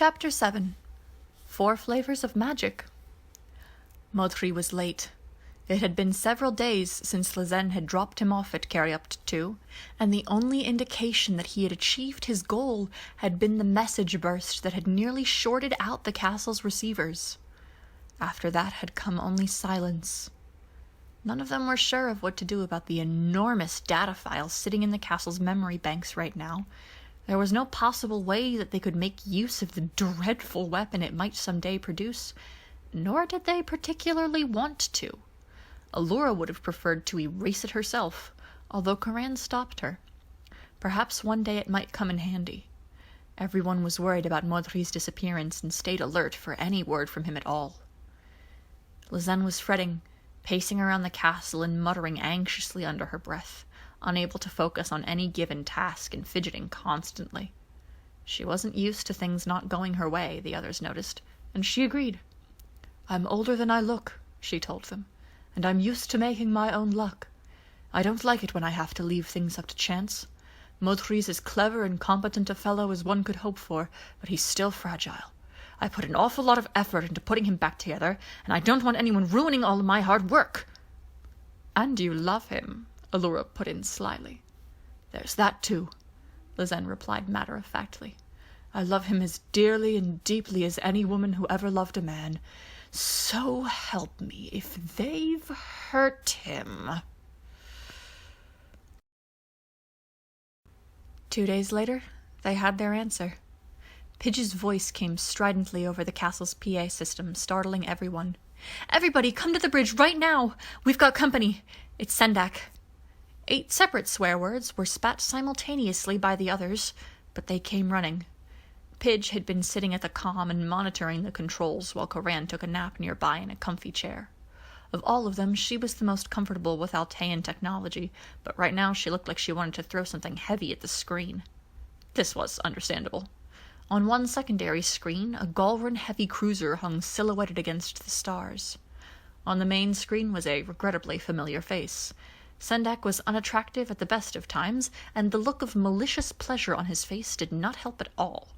Chapter 7. 4 Flavors of Magic. Modri was late. It had been several days since Lizen had dropped him off at Carriupt 2, and the only indication that he had achieved his goal had been the message burst that had nearly shorted out the castle's receivers. After that had come only silence. None of them were sure of what to do about the enormous data files sitting in the castle's memory banks right now. There was no possible way that they could make use of the dreadful weapon it might someday produce, nor did they particularly want to. Allura would have preferred to erase it herself, although Coran stopped her. Perhaps one day it might come in handy. Everyone was worried about Modri's disappearance and stayed alert for any word from him at all. Lizen was fretting, pacing around the castle and muttering anxiously under her breath, unable to focus on any given task and fidgeting constantly. She wasn't used to things not going her way, the others noticed, and she agreed. "I'm older than I look," she told them, "and I'm used to making my own luck. I don't like it when I have to leave things up to chance. Modri's as clever and competent a fellow as one could hope for, but he's still fragile. I put an awful lot of effort into putting him back together, and I don't want anyone ruining all of my hard work." "And you love him," Allura put in slyly. "There's that too," Lizen replied matter-of-factly. "I love him as dearly and deeply as any woman who ever loved a man. So help me if they've hurt him." 2 days later, they had their answer. Pidge's voice came stridently over the castle's PA system, startling everyone. "Everybody, come to the bridge right now! We've got company! It's Sendak." 8 separate swear words were spat simultaneously by the others, but they came running. Pidge had been sitting at the comm and monitoring the controls while Coran took a nap nearby in a comfy chair. Of all of them, she was the most comfortable with Altean technology, but right now she looked like she wanted to throw something heavy at the screen. This was understandable. On one secondary screen, a Galran heavy cruiser hung silhouetted against the stars. On the main screen was a regrettably familiar face. Sendak was unattractive at the best of times, and the look of malicious pleasure on his face did not help at all.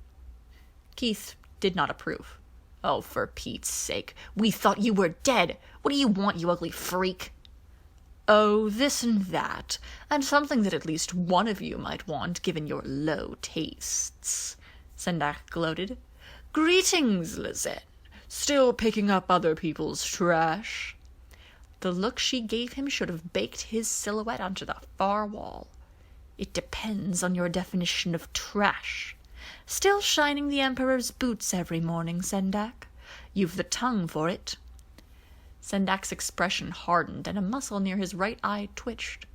Keith did not approve. "Oh, for Pete's sake, we thought you were dead! What do you want, you ugly freak?" "Oh, this and that, and something that at least one of you might want, given your low tastes," Sendak gloated. "Greetings, Lizen. Still picking up other people's trash?" The look she gave him should have baked his silhouette onto the far wall. "It depends on your definition of trash. Still shining the Emperor's boots every morning, Sendak. You've the tongue for it." Sendak's expression hardened, and a muscle near his right eye twitched.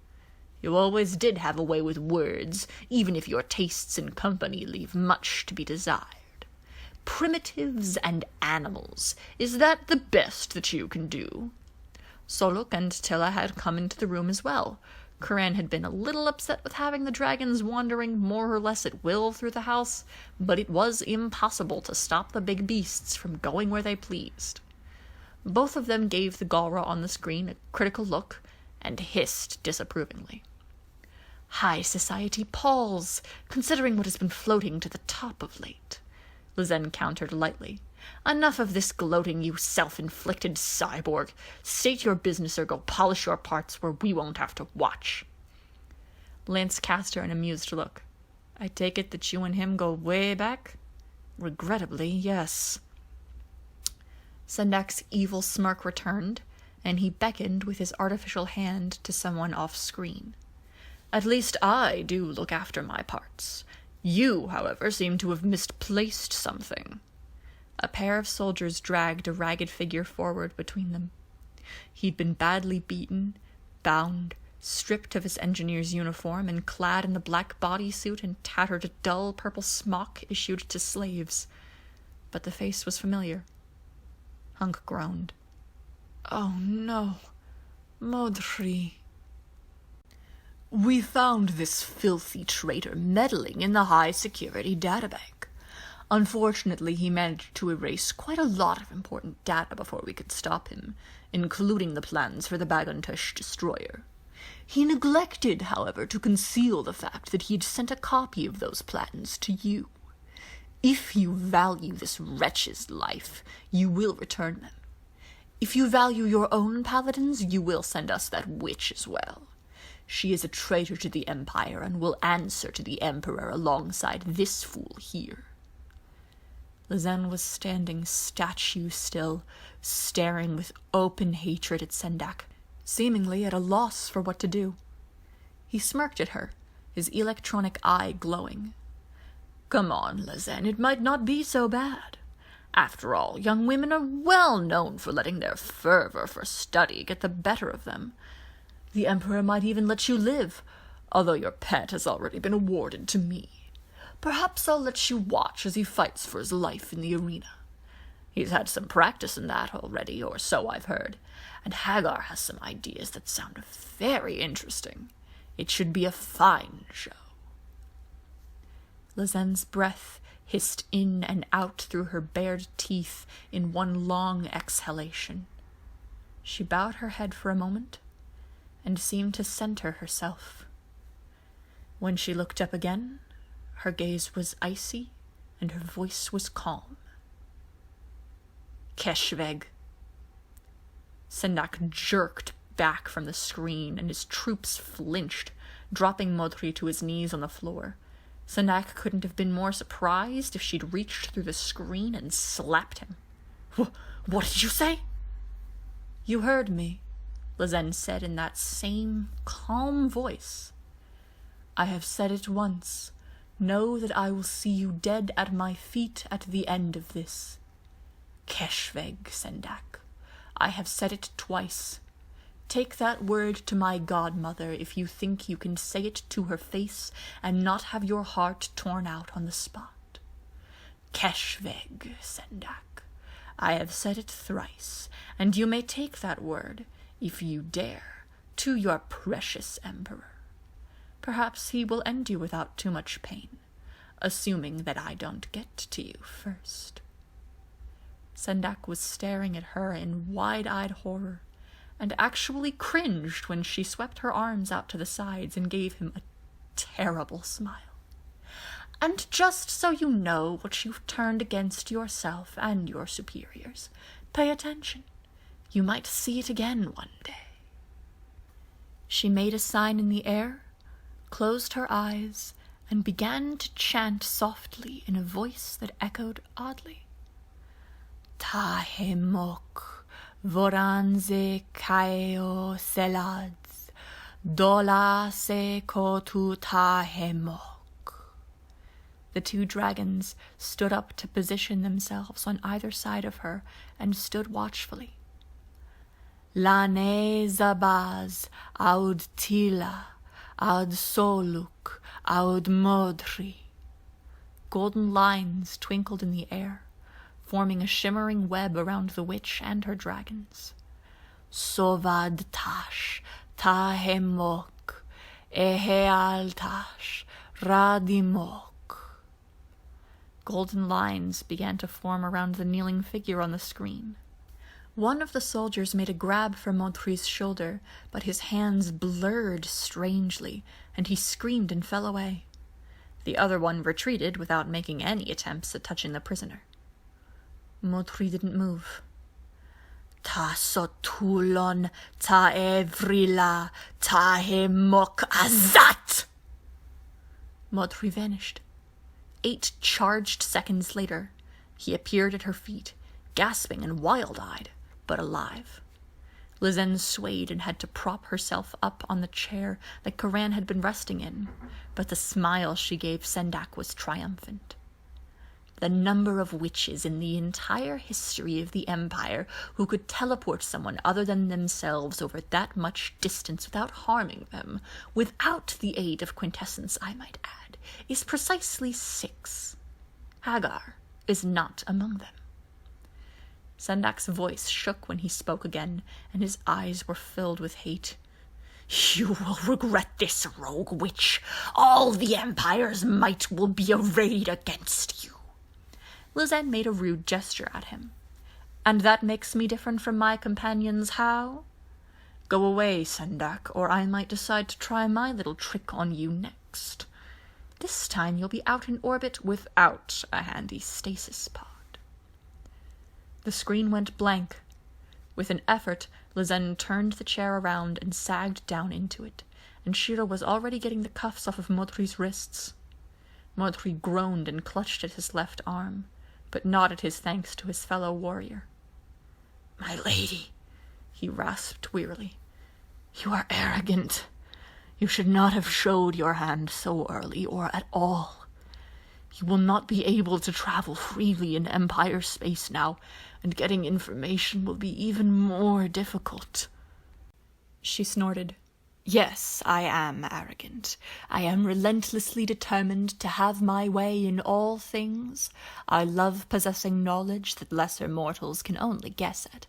"You always did have a way with words, even if your tastes in company leave much to be desired. Primitives and animals, is that the best that you can do?" Soluk and Tilla had come into the room as well. Coran had been a little upset with having the dragons wandering more or less at will through the house, but it was impossible to stop the big beasts from going where they pleased. Both of them gave the Galra on the screen a critical look and hissed disapprovingly. "High society palls, considering what has been floating to the top of late," Lizen countered lightly. "Enough of this gloating, you self-inflicted cyborg. State your business or go polish your parts where we won't have to watch." Lance cast her an amused look. "I take it that you and him go way back?" "Regrettably, yes." Sendak's evil smirk returned, and he beckoned with his artificial hand to someone off-screen. "At least I do look after my parts. You, however, seem to have misplaced something." A pair of soldiers dragged a ragged figure forward between them. He'd been badly beaten, bound, stripped of his engineer's uniform, and clad in the black bodysuit and tattered dull purple smock issued to slaves. But the face was familiar. Hunk groaned. "Oh no, Modri." "We found this filthy traitor meddling in the high-security databank. Unfortunately, he managed to erase quite a lot of important data before we could stop him, including the plans for the Bagantush destroyer. He neglected, however, to conceal the fact that he'd sent a copy of those plans to you. If you value this wretch's life, you will return them. If you value your own paladins, you will send us that witch as well. She is a traitor to the Empire and will answer to the Emperor alongside this fool here." Lizen was standing statue still, staring with open hatred at Sendak, seemingly at a loss for what to do. He smirked at her, his electronic eye glowing. "Come on, Lizen, it might not be so bad. After all, young women are well known for letting their fervor for study get the better of them. The Emperor might even let you live, although your pet has already been awarded to me. Perhaps I'll let you watch as he fights for his life in the arena. He's had some practice in that already, or so I've heard, and Hagar has some ideas that sound very interesting. It should be a fine show." Lizen's breath hissed in and out through her bared teeth in one long exhalation. She bowed her head for a moment and seemed to center herself. When she looked up again, her gaze was icy and her voice was calm. "Keshveg." Sendak jerked back from the screen and his troops flinched, dropping Modri to his knees on the floor. Sendak couldn't have been more surprised if she'd reached through the screen and slapped him. What did you say?" "You heard me," Lizen said in that same calm voice. "I have said it once. Know that I will see you dead at my feet at the end of this. Keshveg, Sendak. I have said it twice. Take that word to my godmother if you think you can say it to her face and not have your heart torn out on the spot. Keshveg, Sendak. I have said it thrice, and you may take that word, if you dare, to your precious emperor. Perhaps he will end you without too much pain, assuming that I don't get to you first." Sendak was staring at her in wide-eyed horror, and actually cringed when she swept her arms out to the sides and gave him a terrible smile. "And just so you know what you've turned against yourself and your superiors, pay attention. You might see it again one day." She made a sign in the air, closed her eyes, and began to chant softly in a voice that echoed oddly. "Tahemok. Voranze kaeo selads, dola se kotu tahemok." The two dragons stood up to position themselves on either side of her and stood watchfully. "Lane zabaz, aud tila, aud soluk, aud modri." Golden lines twinkled in the air, forming a shimmering web around the witch and her dragons. "Sovad tash, tahemok, eheal tash, radimok." Golden lines began to form around the kneeling figure on the screen. One of the soldiers made a grab for Modri's shoulder, but his hands blurred strangely, and he screamed and fell away. The other one retreated without making any attempts at touching the prisoner. Modri didn't move. "Ta sotulon, ta evrila, ta hemok azat!" Modri vanished. 8 charged seconds later, he appeared at her feet, gasping and wild-eyed, but alive. Lizen swayed and had to prop herself up on the chair that Karan had been resting in, but the smile she gave Sendak was triumphant. The number of witches in the entire history of the Empire who could teleport someone other than themselves over that much distance without harming them, without the aid of quintessence, I might add, is precisely 6. Hagar is not among them. Sendak's voice shook when he spoke again, and his eyes were filled with hate. "You will regret this, rogue witch. All the Empire's might will be arrayed against you." Lizen made a rude gesture at him. "And that makes me different from my companions, how? Go away, Sendak, or I might decide to try my little trick on you next." This time you'll be out in orbit without a handy stasis pod. The screen went blank. With an effort, Lizen turned the chair around and sagged down into it, and Shiro was already getting the cuffs off of Modri's wrists. Modri groaned and clutched at his left arm, but nodded his thanks to his fellow warrior. "My lady," he rasped wearily, "you are arrogant. You should not have showed your hand so early, or at all. You will not be able to travel freely in Empire space now, and getting information will be even more difficult." She snorted. "Yes, I am arrogant. I am relentlessly determined to have my way in all things. I love possessing knowledge that lesser mortals can only guess at.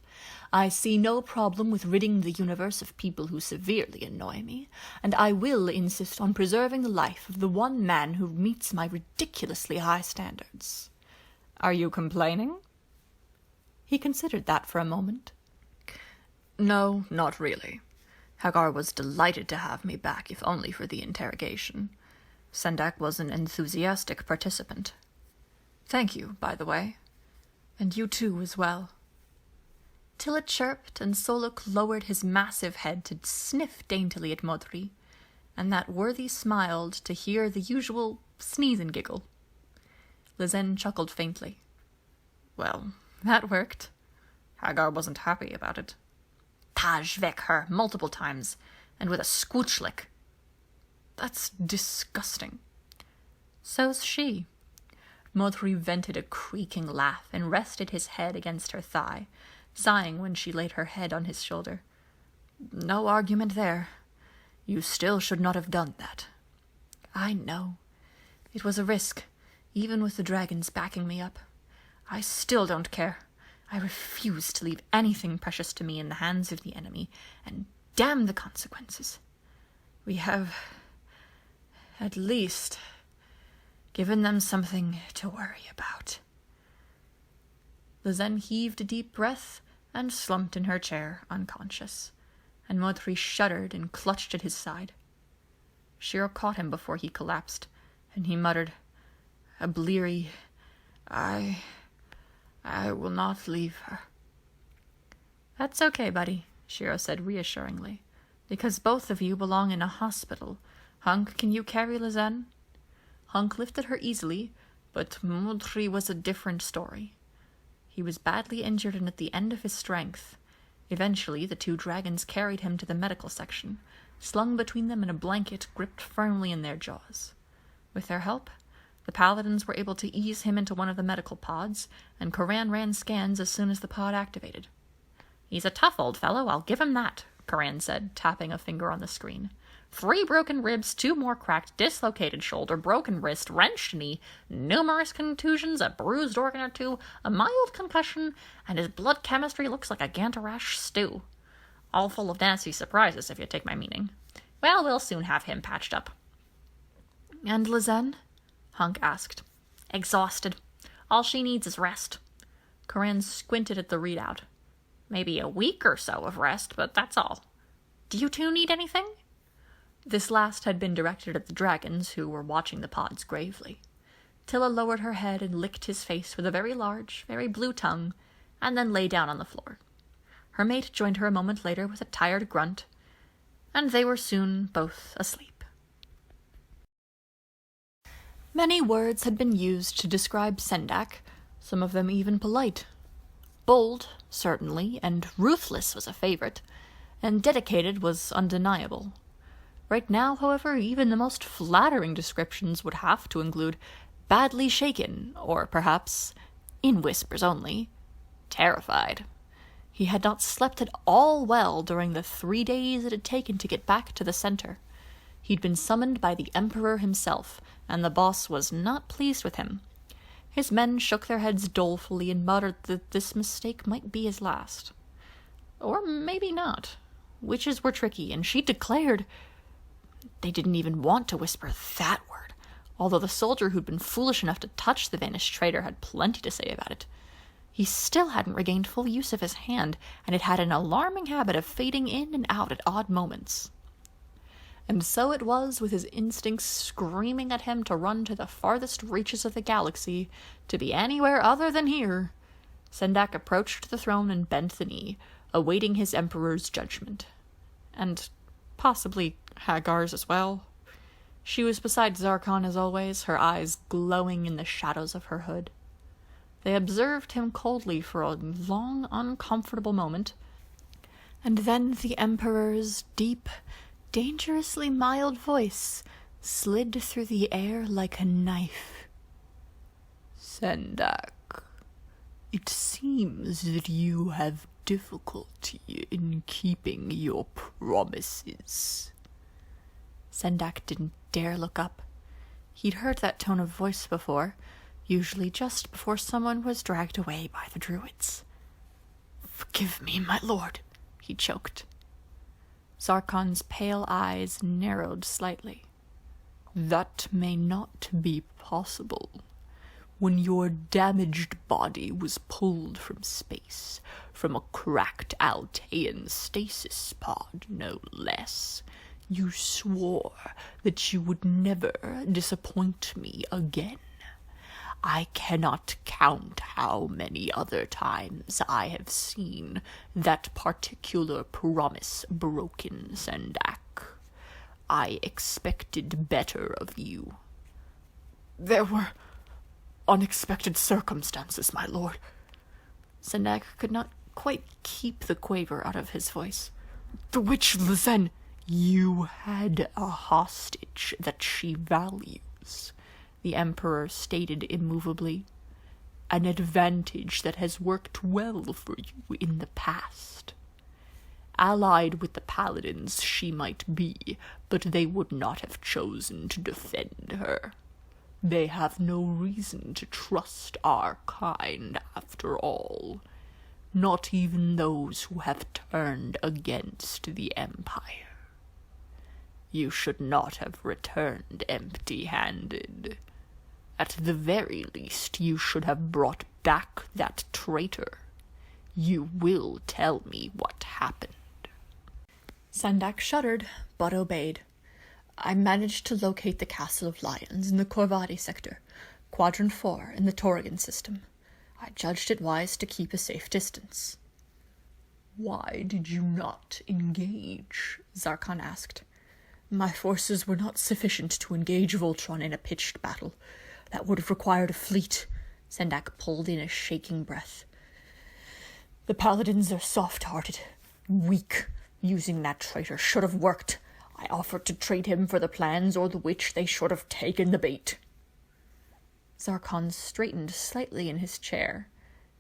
I see no problem with ridding the universe of people who severely annoy me, and I will insist on preserving the life of the one man who meets my ridiculously high standards. Are you complaining?" He considered that for a moment. "No, not really. Hagar was delighted to have me back, if only for the interrogation. Sendak was an enthusiastic participant. Thank you, by the way. And you too as well." Tilla chirped, and Soluk lowered his massive head to sniff daintily at Modri, and that worthy smiled to hear the usual sneeze and giggle. Lizen chuckled faintly. "Well, that worked. Hagar wasn't happy about it. Taj vek her multiple times, and with a squoochlick. That's disgusting." "So's she." Modri vented a creaking laugh and rested his head against her thigh, sighing when she laid her head on his shoulder. "No argument there. You still should not have done that." "I know. It was a risk, even with the dragons backing me up. I still don't care. I refuse to leave anything precious to me in the hands of the enemy, and damn the consequences. We have, at least, given them something to worry about." Lizen heaved a deep breath and slumped in her chair, unconscious, and Modri shuddered and clutched at his side. Shiro caught him before he collapsed, and he muttered, a bleary, I will not leave her." "That's okay, buddy," Shiro said reassuringly, "because both of you belong in a hospital. Hunk, can you carry Lizen?" Hunk lifted her easily, but Modri was a different story. He was badly injured and at the end of his strength. Eventually, the two dragons carried him to the medical section, slung between them in a blanket gripped firmly in their jaws. With their help, the paladins were able to ease him into one of the medical pods, and Koran ran scans as soon as the pod activated. "He's a tough old fellow, I'll give him that," Koran said, tapping a finger on the screen. 3 broken ribs, 2 more cracked, dislocated shoulder, broken wrist, wrenched knee, numerous contusions, a bruised organ or 2, a mild concussion, and his blood chemistry looks like a Gantarash stew. All full of nasty surprises, if you take my meaning. Well, we'll soon have him patched up." "And Lizen?" Hunk asked. "Exhausted. All she needs is rest." Koran squinted at the readout. "Maybe a week or so of rest, but that's all. Do you two need anything?" This last had been directed at the dragons, who were watching the pods gravely. Tilla lowered her head and licked his face with a very large, very blue tongue, and then lay down on the floor. Her mate joined her a moment later with a tired grunt, and they were soon both asleep. Many words had been used to describe Sendak, some of them even polite. Bold, certainly, and ruthless was a favorite, and dedicated was undeniable. Right now, however, even the most flattering descriptions would have to include badly shaken, or perhaps, in whispers only, terrified. He had not slept at all well during the 3 days it had taken to get back to the center. He'd been summoned by the Emperor himself, and the boss was not pleased with him. His men shook their heads dolefully and muttered that this mistake might be his last. Or maybe not. Witches were tricky, and she declared they didn't even want to whisper that word, although the soldier who'd been foolish enough to touch the vanished traitor had plenty to say about it. He still hadn't regained full use of his hand, and it had an alarming habit of fading in and out at odd moments. And so it was, with his instincts screaming at him to run to the farthest reaches of the galaxy, to be anywhere other than here. Sendak approached the throne and bent the knee, awaiting his emperor's judgment. And possibly Hagar's as well. She was beside Zarkon as always, her eyes glowing in the shadows of her hood. They observed him coldly for a long, uncomfortable moment, and then the Emperor's deep, dangerously mild voice slid through the air like a knife. "Sendak, it seems that you have difficulty in keeping your promises." Sendak didn't dare look up. He'd heard that tone of voice before, usually just before someone was dragged away by the druids. "Forgive me, my lord," he choked. Zarkon's pale eyes narrowed slightly. "That may not be possible. When your damaged body was pulled from space, from a cracked Altean stasis pod, no less, you swore that you would never disappoint me again. I cannot count how many other times I have seen that particular promise broken, Sendak. I expected better of you." "There were unexpected circumstances, my lord." Sendak could not quite keep the quaver out of his voice. "The witch Lizen—" "You had a hostage that she values," the Emperor stated immovably. "An advantage that has worked well for you in the past. Allied with the paladins she might be, but they would not have chosen to defend her. They have no reason to trust our kind, after all. Not even those who have turned against the Empire. You should not have returned empty-handed. At the very least, you should have brought back that traitor. You will tell me what happened." Sendak shuddered, but obeyed. "I managed to locate the Castle of Lions in the Corvadi sector, Quadrant 4 in the Torrigan system. I judged it wise to keep a safe distance." "Why did you not engage?" Zarkon asked. "My forces were not sufficient to engage Voltron in a pitched battle. That would have required a fleet." Sendak pulled in a shaking breath. "The paladins are soft-hearted, weak. Using that traitor should have worked. I offered to trade him for the plans or the witch. They should have taken the bait." Zarkon straightened slightly in his chair.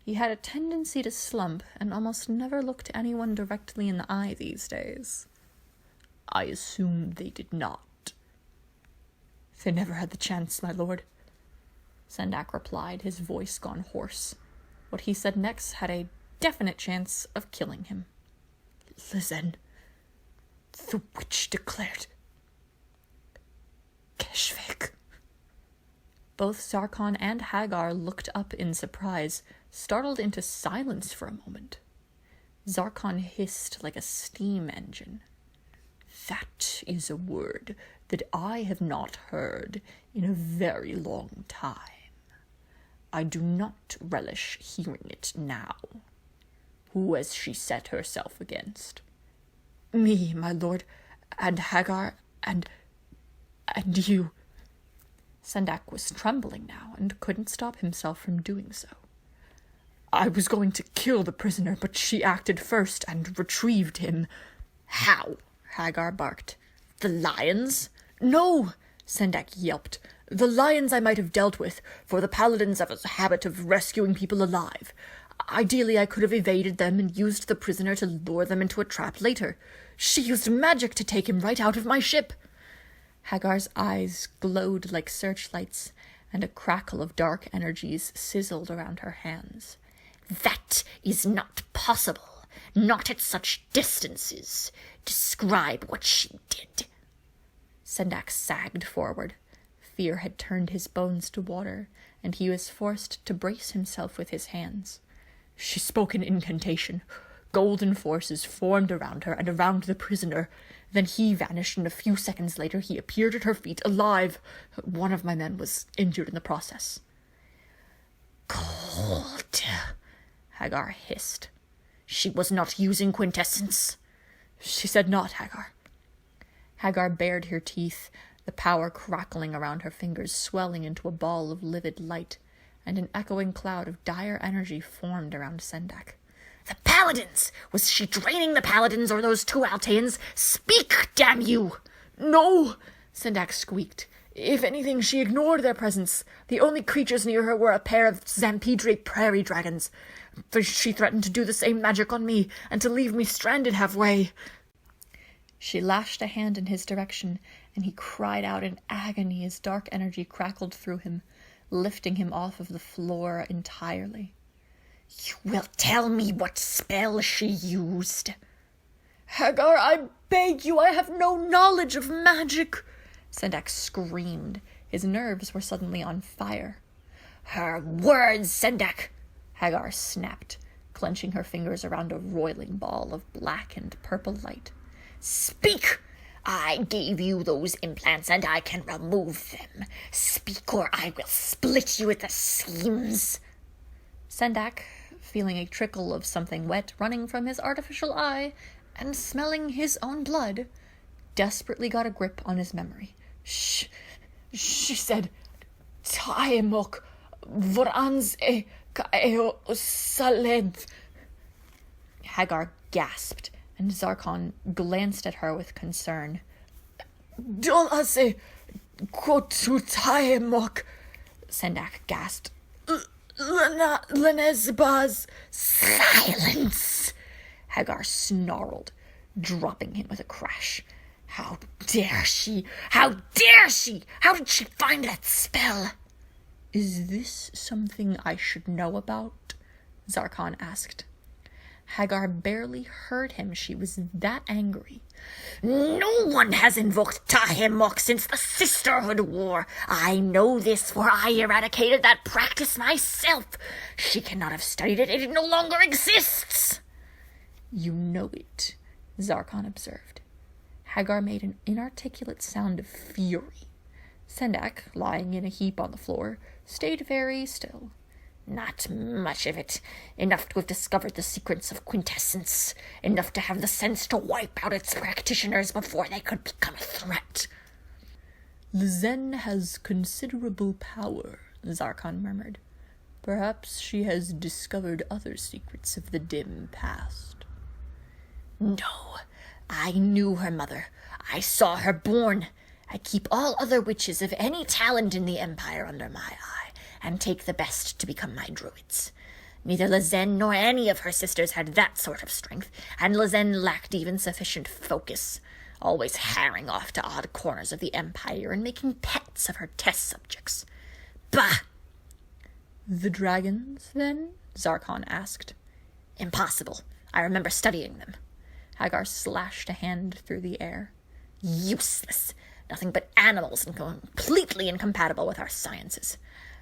He had a tendency to slump and almost never looked anyone directly in the eye these days. "I assumed they did not." "They never had the chance, my lord," Sendak replied, his voice gone hoarse. What he said next had a definite chance of killing him. "Lizen, the witch declared Keshvik." Both Zarkon and Hagar looked up in surprise, startled into silence for a moment. Zarkon hissed like a steam engine. "That is a word that I have not heard in a very long time. I do not relish hearing it now. Who has she set herself against?" "Me, my lord, and Hagar, and you." Sendak was trembling now and couldn't stop himself from doing so. "I was going to kill the prisoner, but she acted first and retrieved him." "How?" Hagar barked. "The lions?" "No," Sendak yelped. "The lions I might have dealt with, for the paladins have a habit of rescuing people alive. Ideally, I could have evaded them and used the prisoner to lure them into a trap later. She used magic to take him right out of my ship." Hagar's eyes glowed like searchlights, and a crackle of dark energies sizzled around her hands. "That is not possible. Not at such distances. Describe what she did." Sendak sagged forward. Fear had turned his bones to water, and he was forced to brace himself with his hands. "She spoke an incantation. Golden forces formed around her and around the prisoner. Then he vanished, and a few seconds later he appeared at her feet, alive. One of my men was injured in the process." "Cold," Hagar hissed. "She was not using quintessence?" "She said not, Hagar." Hagar bared her teeth, the power crackling around her fingers, swelling into a ball of livid light, and an echoing cloud of dire energy formed around Sendak. "The Paladins! Was she draining the Paladins or those two Alteans? Speak, damn you!" "No!" Sendak squeaked. "If anything, she ignored their presence. The only creatures near her were a pair of Zampidre prairie dragons. She threatened to do the same magic on me, and to leave me stranded halfway." She lashed a hand in his direction, and he cried out in agony as dark energy crackled through him, lifting him off of the floor entirely. "You will tell me what spell she used." "Hagar, I beg you, I have no knowledge of magic," Sendak screamed. His nerves were suddenly on fire. "Her words, Sendak!" Hagar snapped, clenching her fingers around a roiling ball of black and purple light. "Speak! I gave you those implants, and I can remove them. Speak, or I will split you at the seams." Sendak, feeling a trickle of something wet running from his artificial eye, and smelling his own blood, desperately got a grip on his memory. She said, "Taemok, vorans kaeo saled." Hagar gasped, and Zarkon glanced at her with concern. "Dolase kotu Taemok," Sendak gasped. "Lenezbaz." "Silence!" Hagar snarled, dropping him with a crash. How dare she? How dare she? How did she find that spell?" "Is this something I should know about?" Zarkon asked. Hagar barely heard him. She was that angry. "No one has invoked Tahemok since the Sisterhood War. I know this, for I eradicated that practice myself. She cannot have studied it. It no longer exists." "You know it," Zarkon observed. Hagar made an inarticulate sound of fury. Sendak, lying in a heap on the floor, stayed very still. "Not much of it. Enough to have discovered the secrets of quintessence. Enough to have the sense to wipe out its practitioners before they could become a threat." "Lezen has considerable power," Zarkon murmured. "Perhaps she has discovered other secrets of the dim past." "No. I knew her mother. I saw her born. I keep all other witches of any talent in the Empire under my eye, and take the best to become my druids. Neither Lezen nor any of her sisters had that sort of strength, and Lezen lacked even sufficient focus, always harrying off to odd corners of the Empire and making pets of her test subjects. Bah!" "The dragons, then?" Zarkon asked. "Impossible. I remember studying them." Hagar slashed a hand through the air. "Useless. Nothing but animals and completely incompatible with our sciences.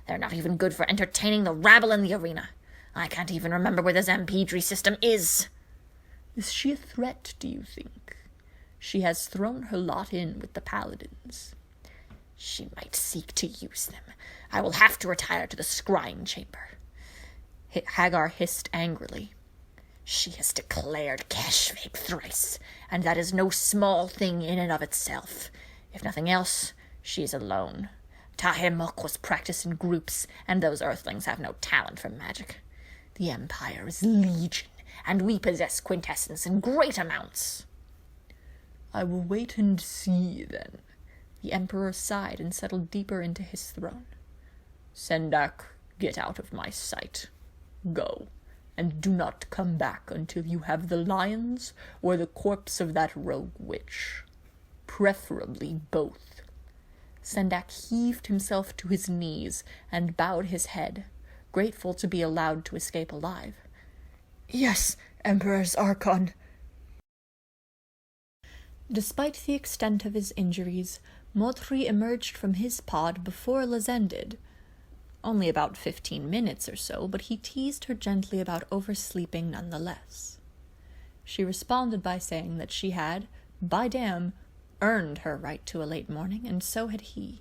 They're not even good for entertaining the rabble in the arena. I can't even remember where the Zampidre system is." "Is she a threat, do you think? She has thrown her lot in with the Paladins." "She might seek to use them. I will have to retire to the scrying chamber." Hagar hissed angrily. "She has declared Keshvik thrice, and that is no small thing in and of itself. If nothing else, she is alone. Tahemok was practiced in groups, and those earthlings have no talent for magic. The Empire is legion, and we possess quintessence in great amounts." "I will wait and see, then." The Emperor sighed and settled deeper into his throne. "Sendak, get out of my sight. Go, and do not come back until you have the lions or the corpse of that rogue witch. Preferably both." Sendak heaved himself to his knees and bowed his head, grateful to be allowed to escape alive. "Yes, Emperor Zarkon." Despite the extent of his injuries, Motri emerged from his pod before Lezen did. Only about 15 minutes or so, but he teased her gently about oversleeping nonetheless. She responded by saying that she had, by damn, earned her right to a late morning, and so had he.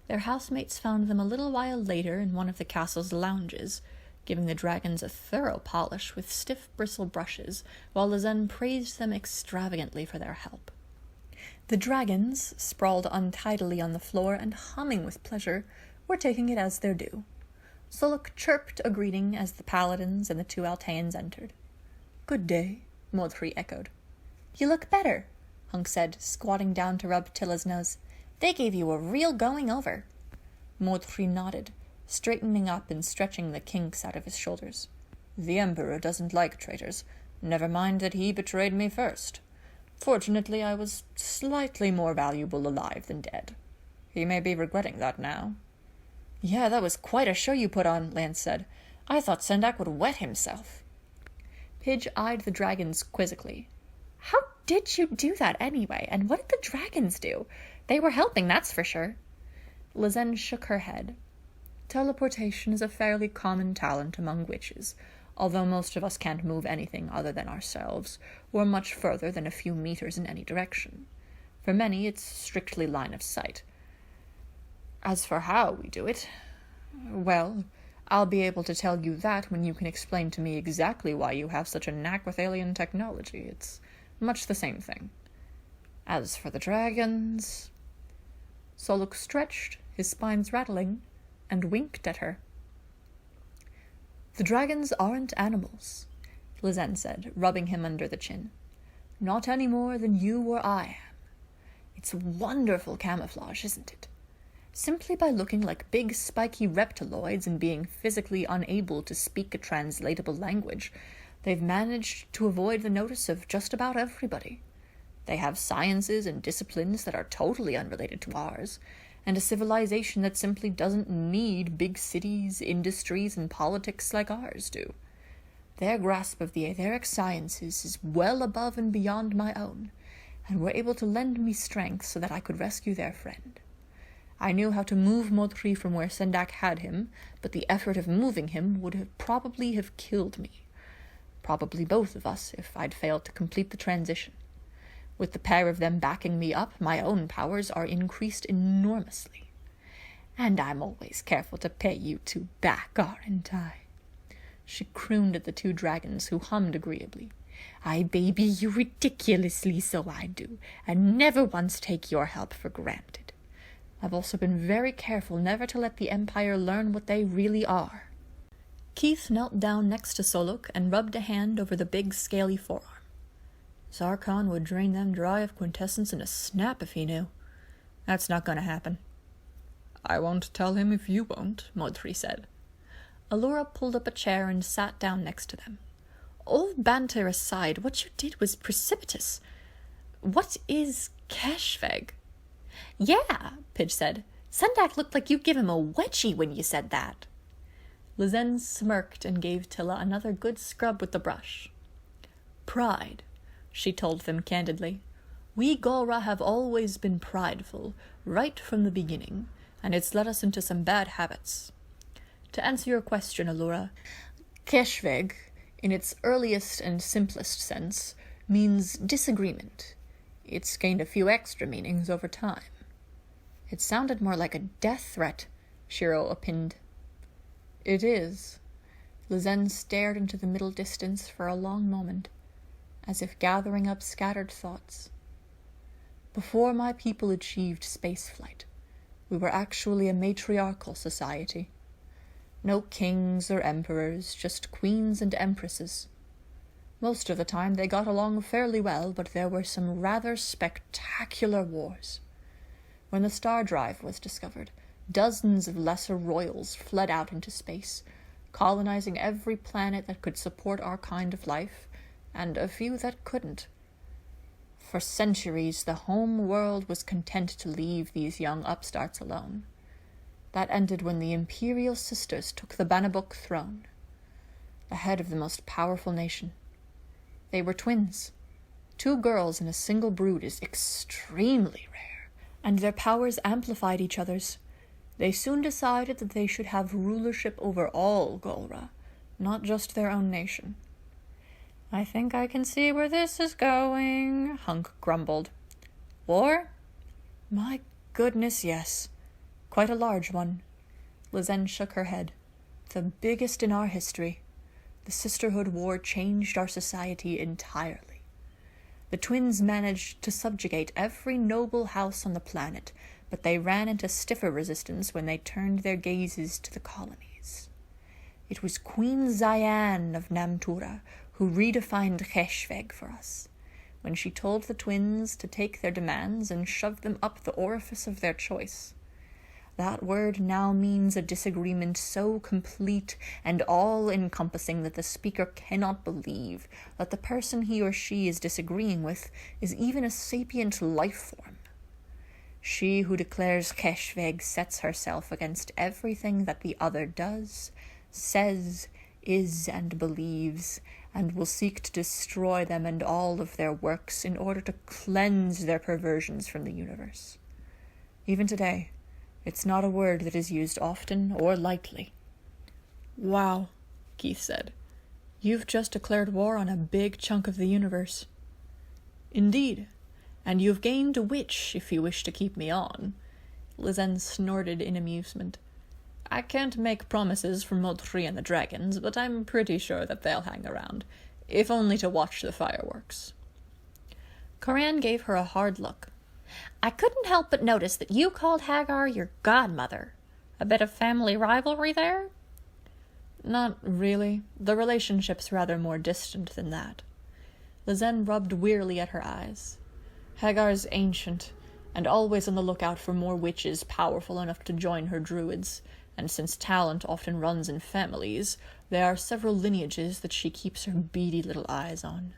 Their housemates found them a little while later in one of the castle's lounges, giving the dragons a thorough polish with stiff bristle brushes, while Lizen praised them extravagantly for their help. The dragons, sprawled untidily on the floor and humming with pleasure, were taking it as their due. Soluk chirped a greeting as the paladins and the two Alteans entered. "Good day," Modri echoed. "You look better," Hunk said, squatting down to rub Tilla's nose. "They gave you a real going over." Modri nodded, straightening up and stretching the kinks out of his shoulders. "The Emperor doesn't like traitors. Never mind that he betrayed me first. Fortunately, I was slightly more valuable alive than dead. He may be regretting that now." "Yeah, that was quite a show you put on," Lance said. "I thought Sendak would wet himself." Pidge eyed the dragons quizzically. "How did you do that anyway? And what did the dragons do? They were helping, that's for sure." Lizen shook her head. "Teleportation is a fairly common talent among witches, although most of us can't move anything other than ourselves, or much further than a few meters in any direction. For many, it's strictly line of sight. As for how we do it, well, I'll be able to tell you that when you can explain to me exactly why you have such a knack with alien technology. It's much the same thing. As for the dragons..." Soluk stretched, his spines rattling, and winked at her. "The dragons aren't animals," Lizen said, rubbing him under the chin. "Not any more than you or I am. It's wonderful camouflage, isn't it? Simply by looking like big spiky reptiloids and being physically unable to speak a translatable language, they've managed to avoid the notice of just about everybody. They have sciences and disciplines that are totally unrelated to ours, and a civilization that simply doesn't need big cities, industries, and politics like ours do. Their grasp of the etheric sciences is well above and beyond my own, and were able to lend me strength so that I could rescue their friend. I knew how to move Modri from where Sendak had him, but the effort of moving him would probably have killed me. Probably both of us, if I'd failed to complete the transition. With the pair of them backing me up, my own powers are increased enormously. And I'm always careful to pay you two back, aren't I?" She crooned at the two dragons, who hummed agreeably. "I baby you ridiculously, so I do, and never once take your help for granted. I've also been very careful never to let the Empire learn what they really are." Keith knelt down next to Soluk and rubbed a hand over the big, scaly forearm. "Zarkon would drain them dry of quintessence in a snap if he knew. That's not going to happen." "I won't tell him if you won't," Modri said. Allura pulled up a chair and sat down next to them. "All banter aside, what you did was precipitous. What is Keshveg?" "Yeah," Pidge said. "Sendak looked like you give him a wedgie when you said that." Lizen smirked and gave Tilla another good scrub with the brush. "Pride," she told them candidly. "We Golra have always been prideful, right from the beginning, and it's led us into some bad habits. To answer your question, Allura, Keshveg, in its earliest and simplest sense, means disagreement. It's gained a few extra meanings over time." "It sounded more like a death threat," Shiro opined. "It is." Lizen stared into the middle distance for a long moment, as if gathering up scattered thoughts. "Before my people achieved spaceflight, we were actually a matriarchal society. No kings or emperors, just queens and empresses. Most of the time they got along fairly well, but there were some rather spectacular wars. When the star drive was discovered, dozens of lesser royals fled out into space, colonizing every planet that could support our kind of life, and a few that couldn't. For centuries, the home world was content to leave these young upstarts alone. That ended when the Imperial Sisters took the Banabok throne, the head of the most powerful nation. They were twins. 2 girls in a single brood is extremely rare, and their powers amplified each other's. They soon decided that they should have rulership over all Golra, not just their own nation. I think I can see where this is going, Hunk grumbled. War? My goodness, yes. Quite a large one. Lizen shook her head. The biggest in our history. The Sisterhood War changed our society entirely. The twins managed to subjugate every noble house on the planet, but they ran into stiffer resistance when they turned their gazes to the colonies. It was Queen Zayan of Namtura who redefined Keshveg for us, when she told the twins to take their demands and shove them up the orifice of their choice. That word now means a disagreement so complete and all-encompassing that the speaker cannot believe that the person he or she is disagreeing with is even a sapient life form. She who declares Keshveg sets herself against everything that the other does, says, is, and believes, and will seek to destroy them and all of their works in order to cleanse their perversions from the universe. Even today, it's not a word that is used often or lightly. Wow, Keith said. You've just declared war on a big chunk of the universe. Indeed, and you've gained a witch if you wish to keep me on. Lizen snorted in amusement. I can't make promises for Modri and the dragons, but I'm pretty sure that they'll hang around, if only to watch the fireworks. Coran gave her a hard look. I couldn't help but notice that you called Hagar your godmother. A bit of family rivalry there? Not really. The relationship's rather more distant than that. Lizen rubbed wearily at her eyes. Hagar's ancient, and always on the lookout for more witches powerful enough to join her druids, and since talent often runs in families, there are several lineages that she keeps her beady little eyes on.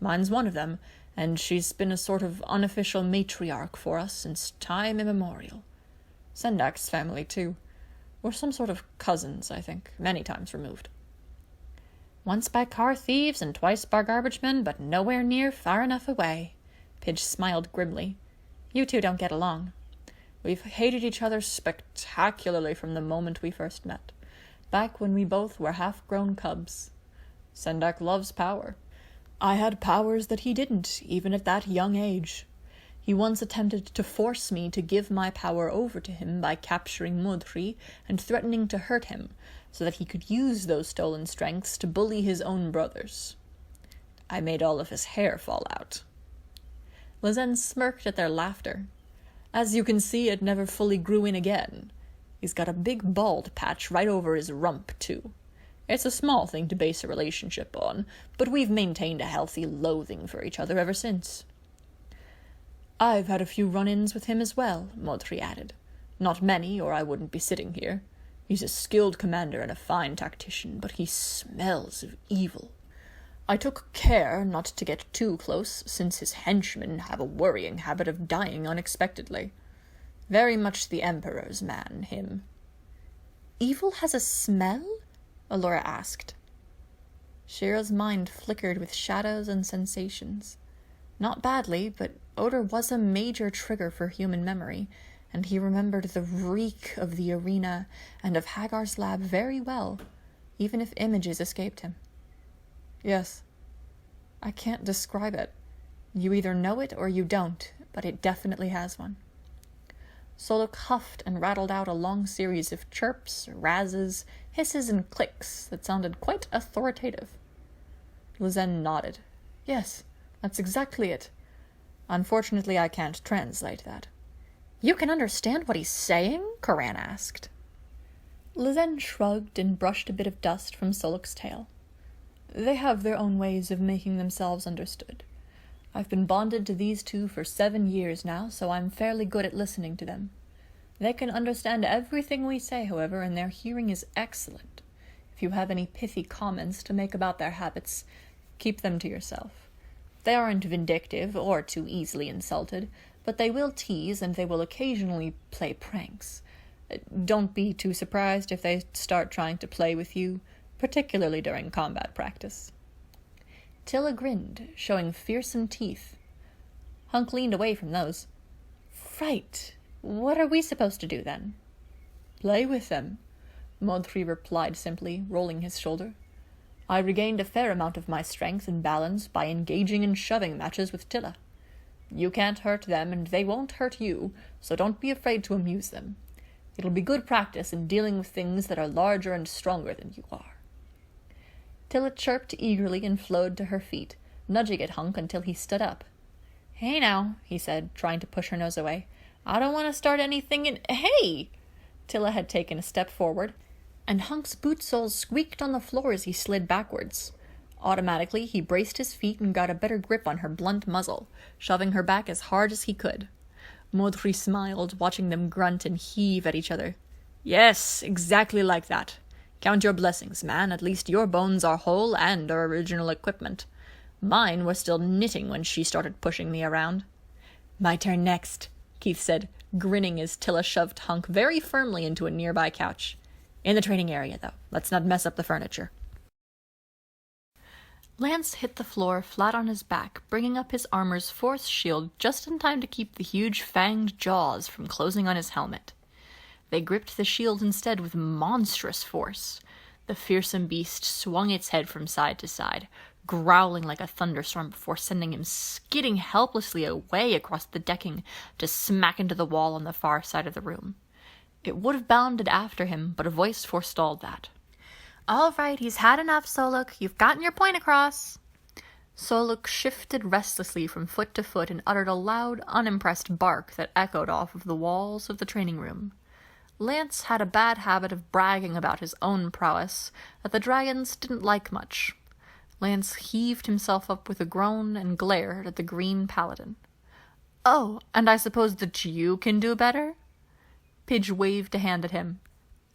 Mine's one of them, and she's been a sort of unofficial matriarch for us since time immemorial. Sendak's family, too. We're some sort of cousins, I think, many times removed. Once by car thieves and twice by garbage men, but nowhere near far enough away. Pidge smiled grimly. You two don't get along. We've hated each other spectacularly from the moment we first met, back when we both were half-grown cubs. Sendak loves power. I had powers that he didn't, even at that young age. He once attempted to force me to give my power over to him by capturing Modri and threatening to hurt him, so that he could use those stolen strengths to bully his own brothers. I made all of his hair fall out. Lizen smirked at their laughter. As you can see, it never fully grew in again. He's got a big bald patch right over his rump, too. It's a small thing to base a relationship on, but we've maintained a healthy loathing for each other ever since. I've had a few run-ins with him as well, Modri added. Not many, or I wouldn't be sitting here. He's a skilled commander and a fine tactician, but he smells of evil. I took care not to get too close, since his henchmen have a worrying habit of dying unexpectedly. Very much the Emperor's man, him. Evil has a smell? Allura asked. Shira's mind flickered with shadows and sensations. Not badly, but odor was a major trigger for human memory, and he remembered the reek of the arena and of Hagar's lab very well, even if images escaped him. Yes. I can't describe it. You either know it or you don't, but it definitely has one. Solok huffed and rattled out a long series of chirps, razzes, hisses, and clicks that sounded quite authoritative. Lizen nodded. Yes, that's exactly it. Unfortunately, I can't translate that. You can understand what he's saying? Coran asked. Lizen shrugged and brushed a bit of dust from Solok's tail. They have their own ways of making themselves understood. I've been bonded to these two for 7 years now, so I'm fairly good at listening to them. They can understand everything we say, however, and their hearing is excellent. If you have any pithy comments to make about their habits, keep them to yourself. They aren't vindictive or too easily insulted, but they will tease and they will occasionally play pranks. Don't be too surprised if they start trying to play with you, particularly during combat practice. Tilla grinned, showing fearsome teeth. Hunk leaned away from those. Right. What are we supposed to do, then? Play with them, Modri replied simply, rolling his shoulder. I regained a fair amount of my strength and balance by engaging in shoving matches with Tilla. You can't hurt them, and they won't hurt you, so don't be afraid to amuse them. It'll be good practice in dealing with things that are larger and stronger than you are." Tilla chirped eagerly and flowed to her feet, nudging at Hunk until he stood up. "Hey now," he said, trying to push her nose away. "I don't want to start anything in— Hey!" Tilla had taken a step forward, and Hunk's boot soles squeaked on the floor as he slid backwards. Automatically, he braced his feet and got a better grip on her blunt muzzle, shoving her back as hard as he could. Maudry smiled, watching them grunt and heave at each other. "Yes, exactly like that. Count your blessings, man. At least your bones are whole and our original equipment. Mine were still knitting when she started pushing me around." "My turn next," Keith said, grinning as Tilla shoved Hunk very firmly into a nearby couch. "In the training area, though. Let's not mess up the furniture." Lance hit the floor flat on his back, bringing up his armor's force shield just in time to keep the huge fanged jaws from closing on his helmet. They gripped the shield instead with monstrous force. The fearsome beast swung its head from side to side, growling like a thunderstorm before sending him skidding helplessly away across the decking to smack into the wall on the far side of the room. It would have bounded after him, but a voice forestalled that. "All right, he's had enough, Soluk. You've gotten your point across." Soluk shifted restlessly from foot to foot and uttered a loud, unimpressed bark that echoed off of the walls of the training room. Lance had a bad habit of bragging about his own prowess that the dragons didn't like much. Lance heaved himself up with a groan and glared at the green paladin. "Oh, and I suppose that you can do better?" Pidge waved a hand at him.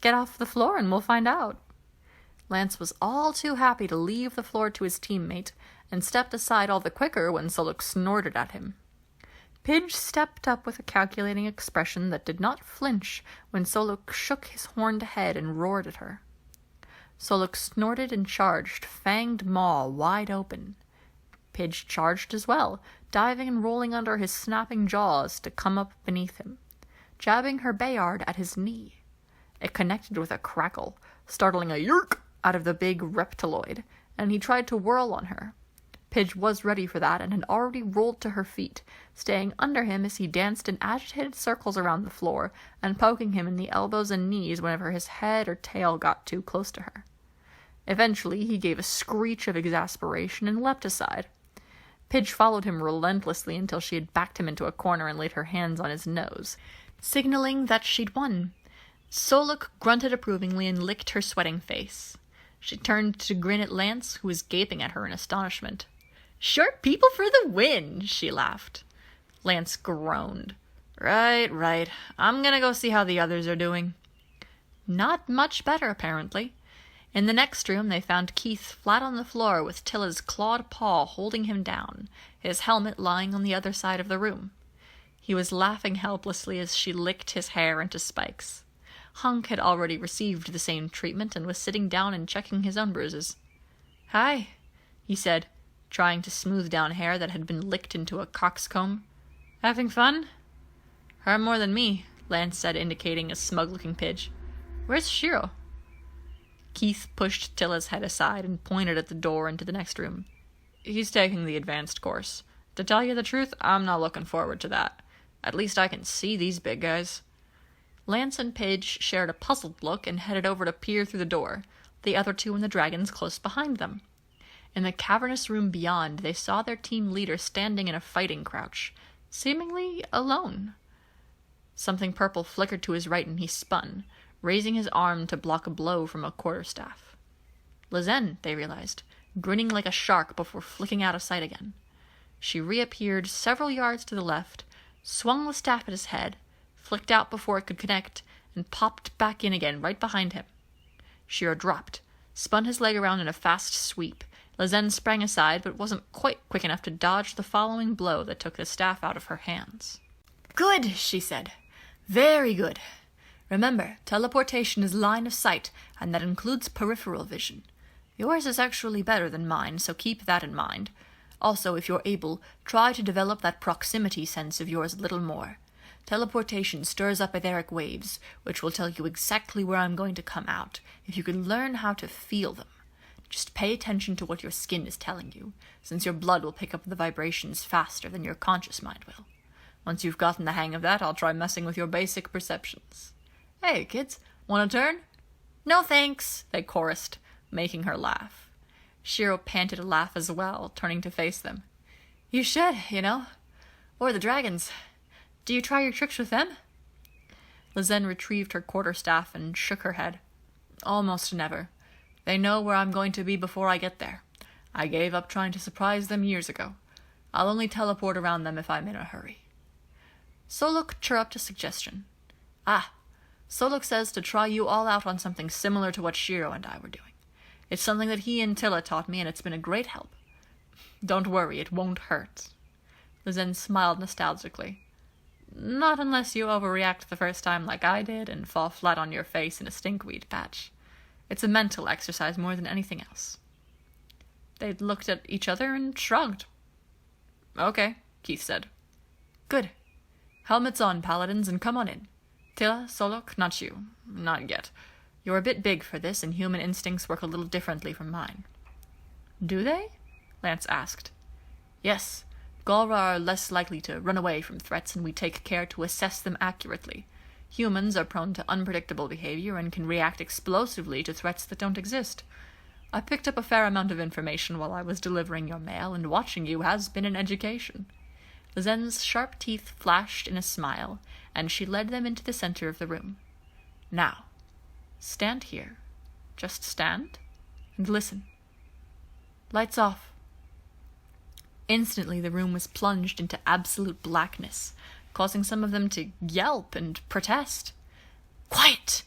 "Get off the floor and we'll find out." Lance was all too happy to leave the floor to his teammate, and stepped aside all the quicker when Soluk snorted at him. Pidge stepped up with a calculating expression that did not flinch when Soluk shook his horned head and roared at her. Soluk snorted and charged, fanged maw wide open. Pidge charged as well, diving and rolling under his snapping jaws to come up beneath him, jabbing her Bayard at his knee. It connected with a crackle, startling a yerk out of the big reptiloid, and he tried to whirl on her. Pidge was ready for that and had already rolled to her feet, staying under him as he danced in agitated circles around the floor and poking him in the elbows and knees whenever his head or tail got too close to her. Eventually, he gave a screech of exasperation and leapt aside. Pidge followed him relentlessly until she had backed him into a corner and laid her hands on his nose, signaling that she'd won. Soluk grunted approvingly and licked her sweating face. She turned to grin at Lance, who was gaping at her in astonishment. "Short people for the win," she laughed. Lance groaned. Right. I'm gonna go see how the others are doing." Not much better, apparently. In the next room, they found Keith flat on the floor with Tilla's clawed paw holding him down, his helmet lying on the other side of the room. He was laughing helplessly as she licked his hair into spikes. Hunk had already received the same treatment and was sitting down and checking his own bruises. "Hi," he said, trying to smooth down hair that had been licked into a coxcomb. "Having fun?" "Her more than me," Lance said, indicating a smug-looking Pidge. "Where's Shiro?" Keith pushed Tilla's head aside and pointed at the door into the next room. "He's taking the advanced course. To tell you the truth, I'm not looking forward to that. At least I can see these big guys." Lance and Pidge shared a puzzled look and headed over to peer through the door, the other two and the dragons close behind them. In the cavernous room beyond, they saw their team leader standing in a fighting crouch, seemingly alone. Something purple flickered to his right and he spun, raising his arm to block a blow from a quarterstaff. Lizen, they realized, grinning like a shark before flicking out of sight again. She reappeared several yards to the left, swung the staff at his head, flicked out before it could connect, and popped back in again right behind him. Shiro dropped, spun his leg around in a fast sweep. Lizen sprang aside, but wasn't quite quick enough to dodge the following blow that took the staff out of her hands. "Good," she said. "Very good. Remember, teleportation is line of sight, and that includes peripheral vision. Yours is actually better than mine, so keep that in mind. Also, if you're able, try to develop that proximity sense of yours a little more. Teleportation stirs up etheric waves, which will tell you exactly where I'm going to come out, if you can learn how to feel them. Just pay attention to what your skin is telling you, since your blood will pick up the vibrations faster than your conscious mind will. Once you've gotten the hang of that, I'll try messing with your basic perceptions. Hey, kids, want a turn? No thanks, they chorused, making her laugh. Shiro panted a laugh as well, turning to face them. You should, Or the dragons. Do you try your tricks with them? Lizen retrieved her quarterstaff and shook her head. Almost never. They know where I'm going to be before I get there. I gave up trying to surprise them years ago. I'll only teleport around them if I'm in a hurry. Soluk chirruped a suggestion. Soluk says to try you all out on something similar to what Shiro and I were doing. It's something that he and Tilla taught me, and it's been a great help. Don't worry, it won't hurt. Lizen smiled nostalgically. Not unless you overreact the first time like I did and fall flat on your face in a stinkweed patch. It's a mental exercise more than anything else. They looked at each other and shrugged. Okay, Keith said. Good. Helmets on, paladins, and come on in. Tilla, Soluk, not you. Not yet. You're a bit big for this, and human instincts work a little differently from mine. Do they? Lance asked. Yes. Galra are less likely to run away from threats, and we take care to assess them accurately. Humans are prone to unpredictable behavior and can react explosively to threats that don't exist. I picked up a fair amount of information while I was delivering your mail, and watching you has been an education. Lizen's sharp teeth flashed in a smile, and she led them into the center of the room. Now, stand here. Just stand and listen. Lights off. Instantly, the room was plunged into absolute blackness, causing some of them to yelp and protest. Quiet!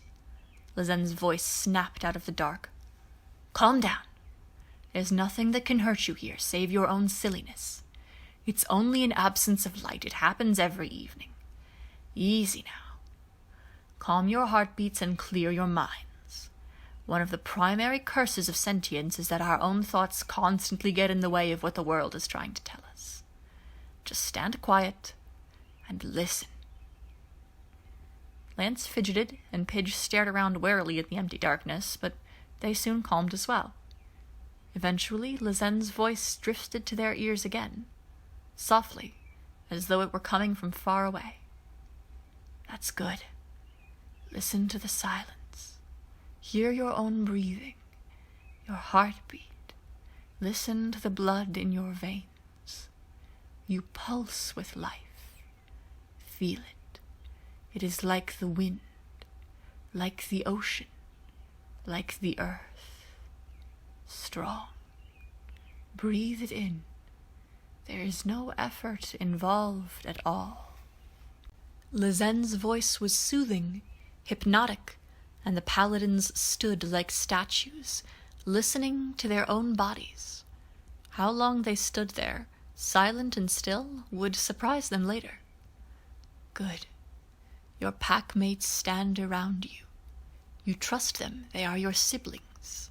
Lizen's voice snapped out of the dark. Calm down. There's nothing that can hurt you here, save your own silliness. It's only an absence of light. It happens every evening. Easy now. Calm your heartbeats and clear your minds. One of the primary curses of sentience is that our own thoughts constantly get in the way of what the world is trying to tell us. Just stand quiet and listen. Lance fidgeted, and Pidge stared around warily at the empty darkness, but they soon calmed as well. Eventually, Lizen's voice drifted to their ears again, softly, as though it were coming from far away. That's good. Listen to the silence. Hear your own breathing, your heartbeat. Listen to the blood in your veins. You pulse with life. Feel it. It is like the wind, like the ocean, like the earth. Strong. Breathe it in. There is no effort involved at all. Lizen's voice was soothing, hypnotic, and the paladins stood like statues, listening to their own bodies. How long they stood there, silent and still, would surprise them later. Good. Your pack-mates stand around you. You trust them. They are your siblings.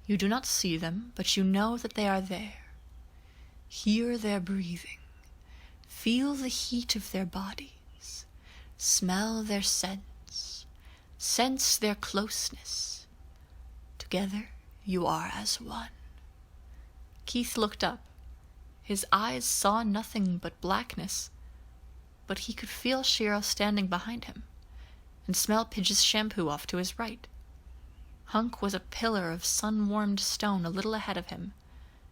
You do not see them, but you know that they are there. Hear their breathing. Feel the heat of their bodies. Smell their scents. Sense their closeness. Together, you are as one. Keith looked up. His eyes saw nothing but blackness, but he could feel Shiro standing behind him, and smell Pidge's shampoo off to his right. Hunk was a pillar of sun-warmed stone a little ahead of him,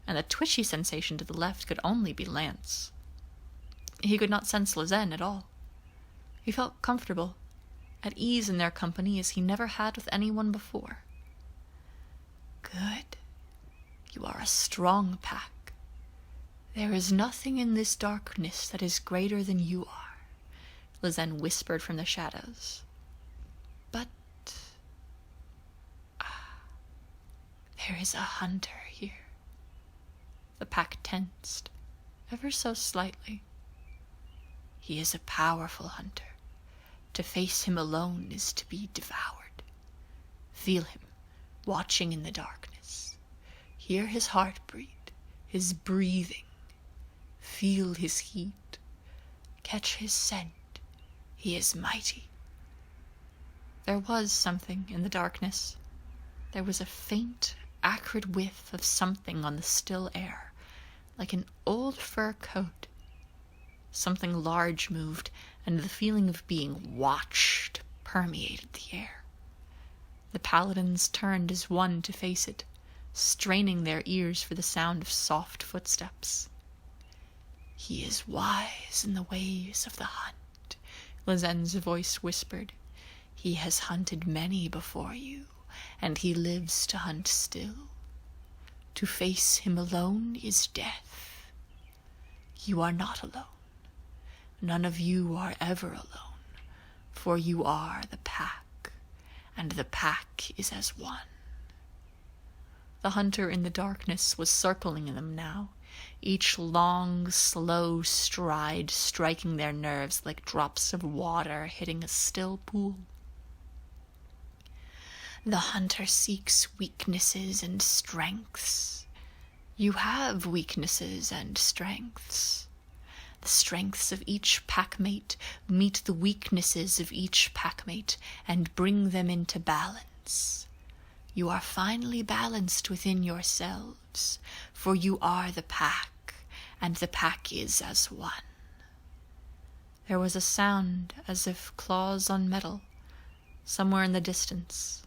and the twitchy sensation to the left could only be Lance. He could not sense Lizen at all. He felt comfortable, at ease in their company as he never had with anyone before. Good. You are a strong pack. There is nothing in this darkness that is greater than you are, Lizen whispered from the shadows. But there is a hunter here. The pack tensed, ever so slightly. He is a powerful hunter. To face him alone is to be devoured. Feel him, watching in the darkness. Hear his heartbeat, his breathing. Feel his heat. Catch his scent. He is mighty. There was something in the darkness. There was a faint, acrid whiff of something on the still air, like an old fur coat. Something large moved, and the feeling of being watched permeated the air. The paladins turned as one to face it, straining their ears for the sound of soft footsteps. "He is wise in the ways of the hunt," Lazen's voice whispered. "He has hunted many before you, and he lives to hunt still. To face him alone is death. You are not alone. None of you are ever alone, for you are the pack, and the pack is as one." The hunter in the darkness was circling them now, each long, slow stride striking their nerves like drops of water hitting a still pool. "The hunter seeks weaknesses and strengths. You have weaknesses and strengths. The strengths of each packmate meet the weaknesses of each packmate and bring them into balance. You are finely balanced within yourselves, for you are the pack, and the pack is as one." There was a sound as if claws on metal, somewhere in the distance.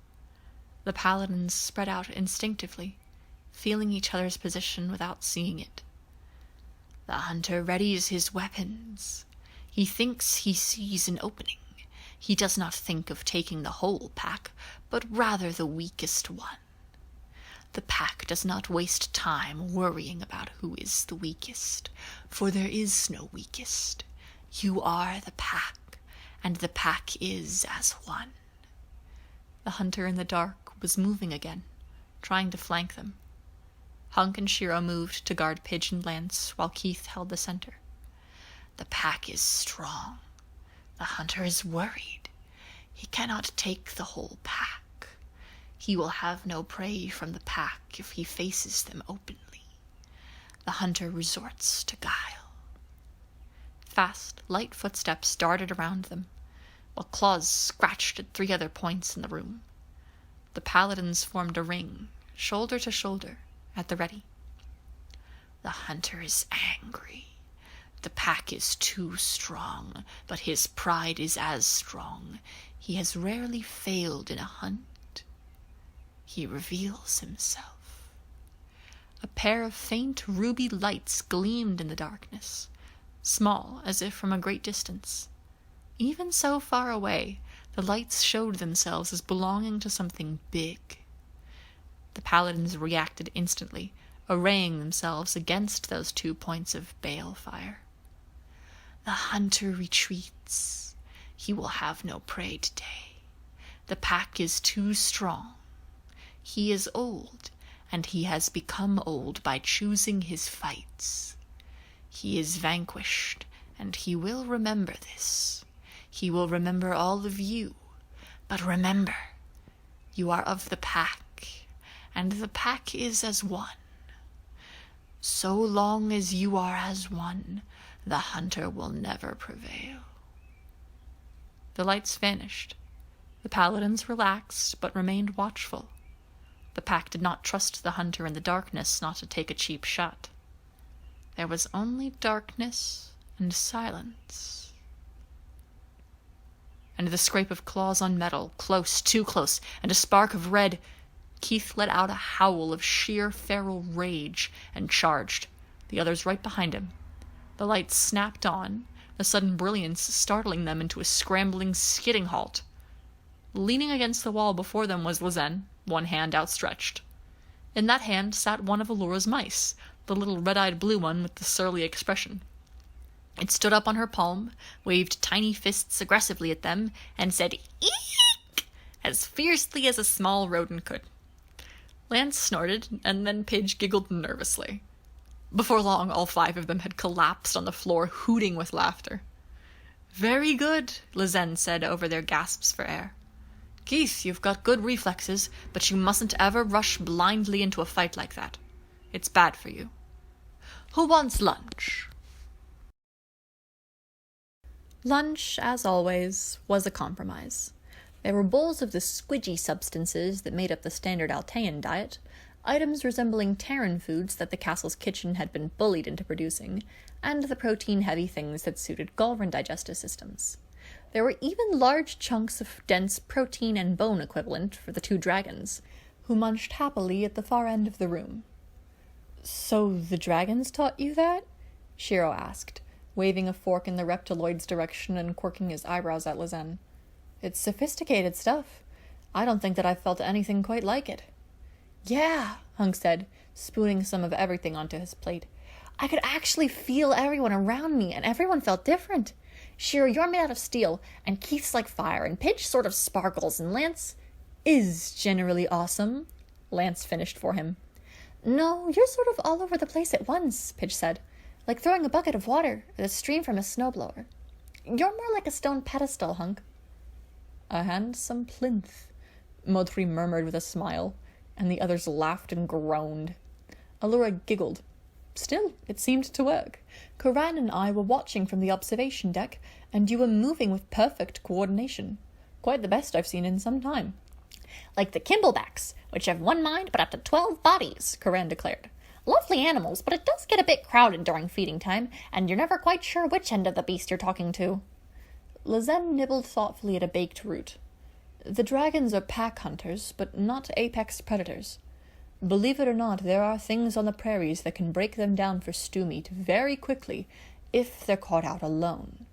The paladins spread out instinctively, feeling each other's position without seeing it. The hunter readies his weapons. He thinks he sees an opening. He does not think of taking the whole pack, but rather the weakest one. The pack does not waste time worrying about who is the weakest, for there is no weakest. You are the pack, and the pack is as one. The hunter in the dark was moving again, trying to flank them. Hunk and Shiro moved to guard Pidge and Lance, while Keith held the center. The pack is strong. The hunter is worried. He cannot take the whole pack. He will have no prey from the pack if he faces them openly. The hunter resorts to guile. Fast, light footsteps darted around them, while claws scratched at 3 other points in the room. The paladins formed a ring, shoulder to shoulder, at the ready. The hunter is angry. The pack is too strong, but his pride is as strong. He has rarely failed in a hunt. He reveals himself. A pair of faint ruby lights gleamed in the darkness, small as if from a great distance. Even so far away, the lights showed themselves as belonging to something big. The paladins reacted instantly, arraying themselves against those 2 points of balefire. The hunter retreats. He will have no prey today. The pack is too strong. He is old, and he has become old by choosing his fights. He is vanquished, and he will remember this. He will remember all of you. But remember, you are of the pack, and the pack is as one. So long as you are as one, the hunter will never prevail." The lights vanished. The paladins relaxed, but remained watchful. The pack did not trust the hunter in the darkness not to take a cheap shot. There was only darkness and silence. And the scrape of claws on metal, close, too close, and a spark of red. Keith let out a howl of sheer feral rage and charged, the others right behind him. The lights snapped on, the sudden brilliance startling them into a scrambling, skidding halt. Leaning against the wall before them was Lazen, one hand outstretched. In that hand sat one of Alura's mice, the little red-eyed blue one with the surly expression. It stood up on her palm, waved tiny fists aggressively at them, and said, "Eek!" as fiercely as a small rodent could. Lance snorted, and then Pidge giggled nervously. Before long, all 5 of them had collapsed on the floor, hooting with laughter. "Very good," Lazen said over their gasps for air. "Keith, you've got good reflexes, but you mustn't ever rush blindly into a fight like that. It's bad for you. Who wants lunch?" Lunch, as always, was a compromise. There were bowls of the squidgy substances that made up the standard Altean diet, items resembling Terran foods that the castle's kitchen had been bullied into producing, and the protein-heavy things that suited Galran digestive systems. There were even large chunks of dense protein and bone equivalent for the two dragons, who munched happily at the far end of the room. "So the dragons taught you that?" Shiro asked, waving a fork in the reptiloid's direction and quirking his eyebrows at Lizen. "It's sophisticated stuff. I don't think that I've felt anything quite like it." "Yeah," Hunk said, spooning some of everything onto his plate. "I could actually feel everyone around me, and everyone felt different. Shiro, you're made out of steel, and Keith's like fire, and Pidge sort of sparkles, and Lance is generally awesome," Lance finished for him. "No, you're sort of all over the place at once," Pidge said, "like throwing a bucket of water at a stream from a snowblower. You're more like a stone pedestal, Hunk." "A handsome plinth," Modri murmured with a smile, and the others laughed and groaned. Allura giggled. Still, it seemed to work. Koran and I were watching from the observation deck, and you were moving with perfect coordination. Quite the best I've seen in some time. "Like the Kimblebacks, which have one mind but up to 12 bodies," Koran declared. "Lovely animals, but it does get a bit crowded during feeding time, and you're never quite sure which end of the beast you're talking to." Lizen nibbled thoughtfully at a baked root. "The dragons are pack hunters, but not apex predators. Believe it or not, there are things on the prairies that can break them down for stew meat very quickly if they're caught out alone.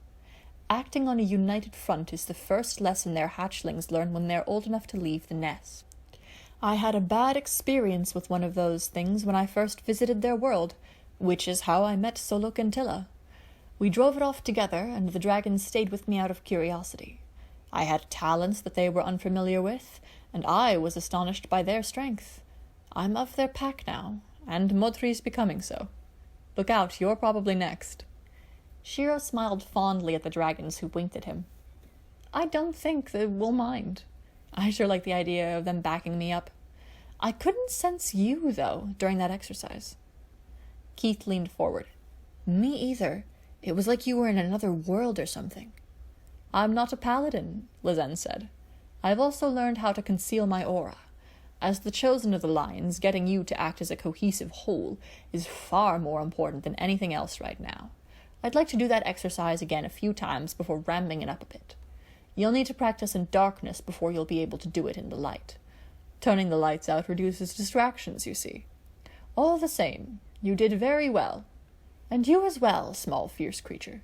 Acting on a united front is the first lesson their hatchlings learn when they're old enough to leave the nest. I had a bad experience with one of those things when I first visited their world, which is how I met Solok and Tilla. We drove it off together, and the dragons stayed with me out of curiosity. I had talents that they were unfamiliar with, and I was astonished by their strength. I'm of their pack now, and Modri's becoming so. Look out, you're probably next." Shiro smiled fondly at the dragons, who winked at him. "I don't think they will mind. I sure like the idea of them backing me up. I couldn't sense you, though, during that exercise." Keith leaned forward. "Me either. It was like you were in another world or something." "I'm not a paladin," Lizen said. "I've also learned how to conceal my aura. As the chosen of the Lions, getting you to act as a cohesive whole is far more important than anything else right now. I'd like to do that exercise again a few times before ramping it up a bit. You'll need to practice in darkness before you'll be able to do it in the light. Turning the lights out reduces distractions, you see. All the same, you did very well. And you as well, small fierce creature."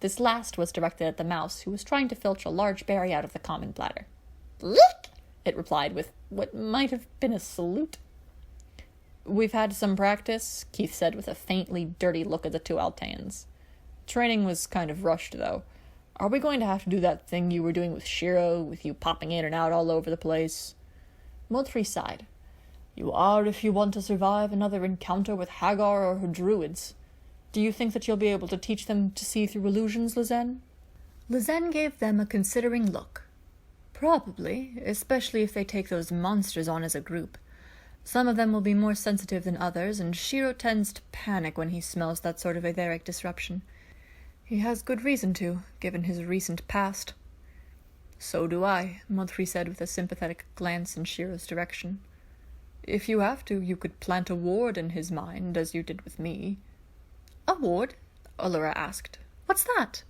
This last was directed at the mouse, who was trying to filch a large berry out of the common bladder. "Lick!" it replied with what might have been a salute. "We've had some practice," Keith said with a faintly dirty look at the two Alteans. "Training was kind of rushed, though. Are we going to have to do that thing you were doing with Shiro, with you popping in and out all over the place?" Modri sighed. "You are if you want to survive another encounter with Hagar or her druids. Do you think that you'll be able to teach them to see through illusions, Lizen?" Lizen gave them a considering look. "Probably, especially if they take those monsters on as a group. Some of them will be more sensitive than others, and Shiro tends to panic when he smells that sort of etheric disruption. He has good reason to, given his recent past." "So do I," Modri said with a sympathetic glance in Shiro's direction. "If you have to, you could plant a ward in his mind, as you did with me." "A ward?" Allura asked. "What's that?"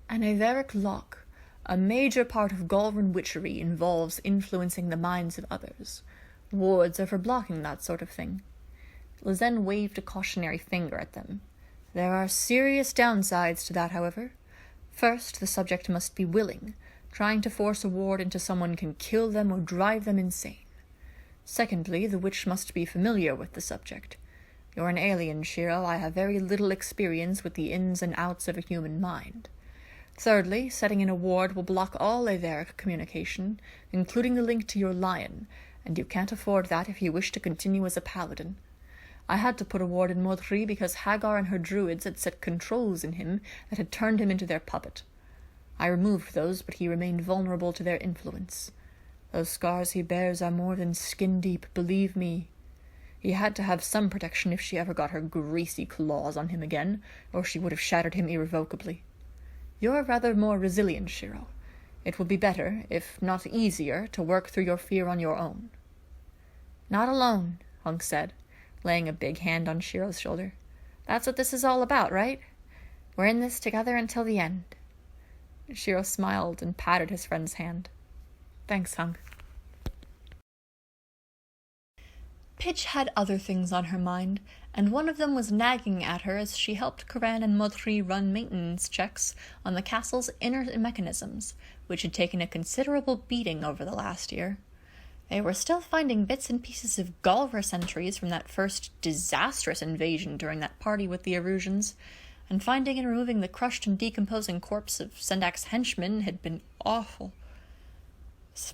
"An etheric lock. A major part of Galran witchery involves influencing the minds of others. Wards are for blocking that sort of thing." Lizen waved a cautionary finger at them. "There are serious downsides to that, however. First, the subject must be willing. Trying to force a ward into someone can kill them or drive them insane. Secondly, the witch must be familiar with the subject. You're an alien, Shiro. I have very little experience with the ins and outs of a human mind. Thirdly, setting in a ward will block all etheric communication, including the link to your lion, and you can't afford that if you wish to continue as a paladin. I had to put a ward in Modri because Hagar and her druids had set controls in him that had turned him into their puppet. I removed those, but he remained vulnerable to their influence. Those scars he bears are more than skin deep, believe me. He had to have some protection if she ever got her greasy claws on him again, or she would have shattered him irrevocably. You're rather more resilient, Shiro. It will be better, if not easier, to work through your fear on your own." Not alone, Hunk said, laying a big hand on Shiro's shoulder. That's what this is all about, right? We're in this together until the end. Shiro smiled and patted his friend's hand. Thanks, Hunk. Pidge had other things on her mind, and one of them was nagging at her as she helped Karan and Modri run maintenance checks on the castle's inner mechanisms, which had taken a considerable beating over the last year. They were still finding bits and pieces of Galra sentries from that first disastrous invasion during that party with the Erusians, and finding and removing the crushed and decomposing corpse of Sendak's henchman had been awful.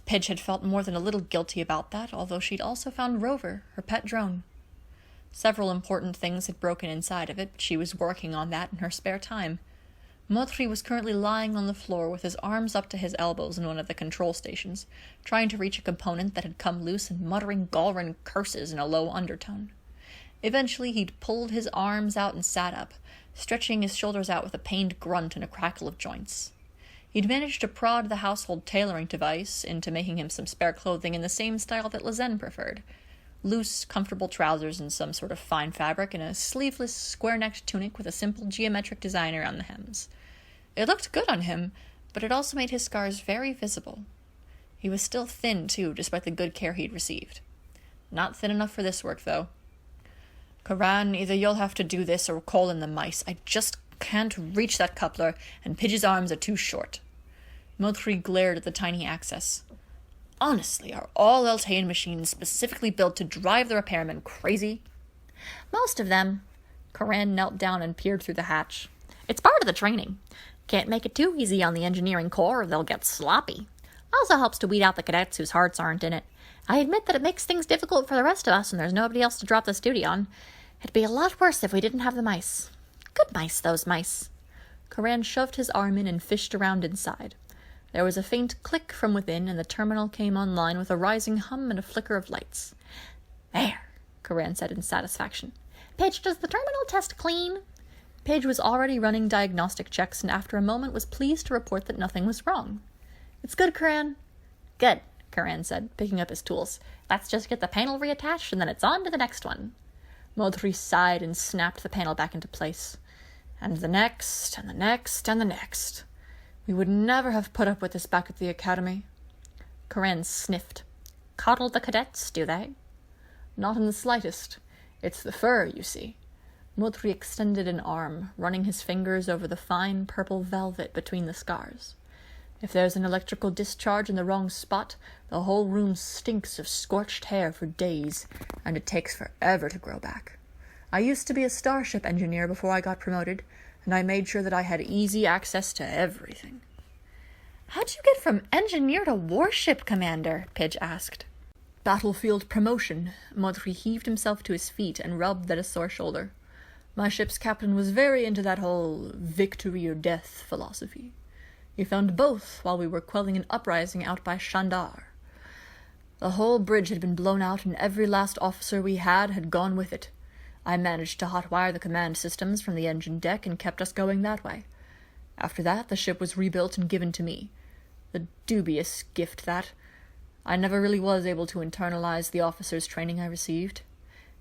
Pidge had felt more than a little guilty about that, although she'd also found Rover, her pet drone. Several important things had broken inside of it, but she was working on that in her spare time. Modri was currently lying on the floor with his arms up to his elbows in one of the control stations, trying to reach a component that had come loose and muttering Galran curses in a low undertone. Eventually he'd pulled his arms out and sat up, stretching his shoulders out with a pained grunt and a crackle of joints. He'd managed to prod the household tailoring device into making him some spare clothing in the same style that Lazen preferred. Loose, comfortable trousers in some sort of fine fabric and a sleeveless, square-necked tunic with a simple geometric design around the hems. It looked good on him, but it also made his scars very visible. He was still thin, too, despite the good care he'd received. Not thin enough for this work, though. Karan, either you'll have to do this or call in the mice. I just can't reach that coupler, and Pidge's arms are too short. Modri glared at the tiny access. Honestly, are all Eltaian machines specifically built to drive the repairmen crazy? Most of them. Karan knelt down and peered through the hatch. It's part of the training. Can't make it too easy on the engineering corps or they'll get sloppy. Also helps to weed out the cadets whose hearts aren't in it. I admit that it makes things difficult for the rest of us when there's nobody else to drop this duty on. It'd be a lot worse if we didn't have the mice. Good mice, those mice. Karan shoved his arm in and fished around inside. There was a faint click from within, and the terminal came online with a rising hum and a flicker of lights. There, Karan said in satisfaction. Pidge, does the terminal test clean? Pidge was already running diagnostic checks, and after a moment was pleased to report that nothing was wrong. It's good, Karan. Good, Karan said, picking up his tools. Let's just get the panel reattached, and then it's on to the next one. Modri sighed and snapped the panel back into place. And the next, and the next, and the next. We would never have put up with this back at the academy. Karan sniffed. Coddle the cadets, do they? Not in the slightest. It's the fur, you see. Modri extended an arm, running his fingers over the fine purple velvet between the scars. If there's an electrical discharge in the wrong spot, the whole room stinks of scorched hair for days, and it takes forever to grow back. I used to be a starship engineer before I got promoted, and I made sure that I had easy access to everything. How'd you get from engineer to warship commander? Pidge asked. Battlefield promotion. Modri heaved himself to his feet and rubbed at a sore shoulder. My ship's captain was very into that whole victory or death philosophy. He found both while we were quelling an uprising out by Shandar. The whole bridge had been blown out and every last officer we had gone with it. I managed to hotwire the command systems from the engine deck and kept us going that way. After that, the ship was rebuilt and given to me. A dubious gift, that. I never really was able to internalize the officers' training I received.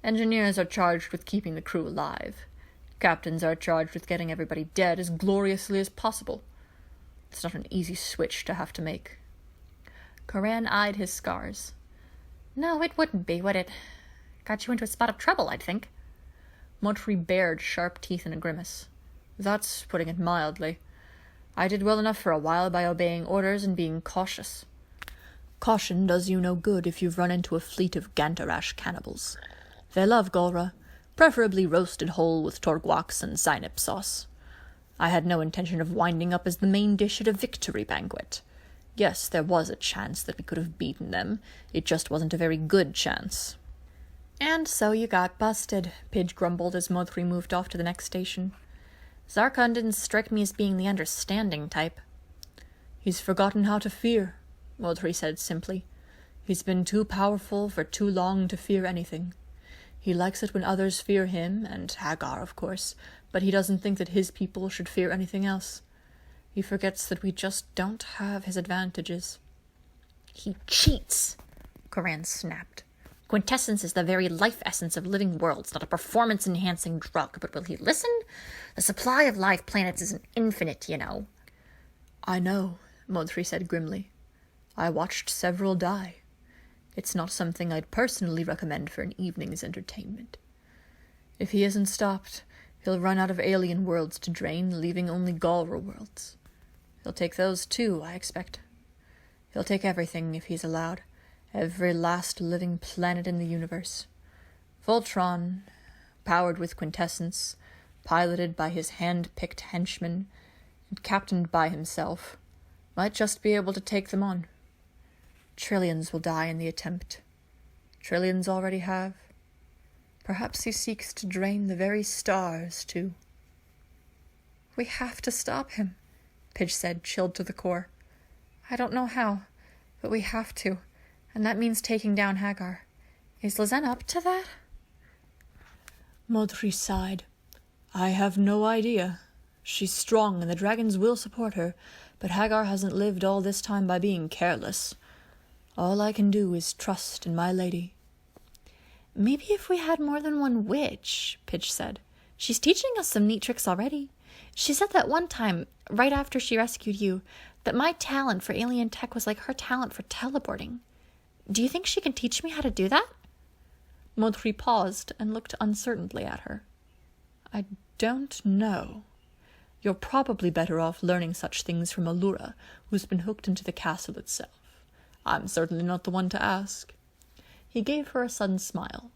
Engineers are charged with keeping the crew alive. Captains are charged with getting everybody dead as gloriously as possible. It's not an easy switch to have to make. Karan eyed his scars. No, it wouldn't be, would it? Got you into a spot of trouble, I'd think. Modri bared sharp teeth in a grimace. That's putting it mildly. I did well enough for a while by obeying orders and being cautious. Caution does you no good if you've run into a fleet of Gantarash cannibals. They love Galra, preferably roasted whole with torguax and sinep sauce. I had no intention of winding up as the main dish at a victory banquet. Yes, there was a chance that we could have beaten them. It just wasn't a very good chance. And so you got busted, Pidge grumbled as Modri moved off to the next station. Zarkon didn't strike me as being the understanding type. He's forgotten how to fear, Modri said simply. He's been too powerful for too long to fear anything. He likes it when others fear him, and Hagar, of course, but he doesn't think that his people should fear anything else. He forgets that we just don't have his advantages. He cheats, Karan snapped. Quintessence is the very life essence of living worlds, not a performance-enhancing drug. But will he listen? The supply of live planets isn't infinite, you know. I know, Modri said grimly. I watched several die. It's not something I'd personally recommend for an evening's entertainment. If he isn't stopped, he'll run out of alien worlds to drain, leaving only Galra worlds. He'll take those too, I expect. He'll take everything if he's allowed. Every last living planet in the universe. Voltron, powered with quintessence, piloted by his hand-picked henchmen, and captained by himself, might just be able to take them on. Trillions will die in the attempt. Trillions already have. Perhaps he seeks to drain the very stars, too. We have to stop him, Pidge said, chilled to the core. I don't know how, but we have to, and that means taking down Hagar. Is Lizen up to that? Modri sighed. I have no idea. She's strong, and the dragons will support her, but Hagar hasn't lived all this time by being careless. All I can do is trust in my lady. Maybe if we had more than one witch, Pidge said. She's teaching us some neat tricks already. She said that one time, right after she rescued you, that my talent for alien tech was like her talent for teleporting. Do you think she can teach me how to do that? Modri paused and looked uncertainly at her. I don't know. You're probably better off learning such things from Allura, who's been hooked into the castle itself. I'm certainly not the one to ask. He gave her a sudden smile.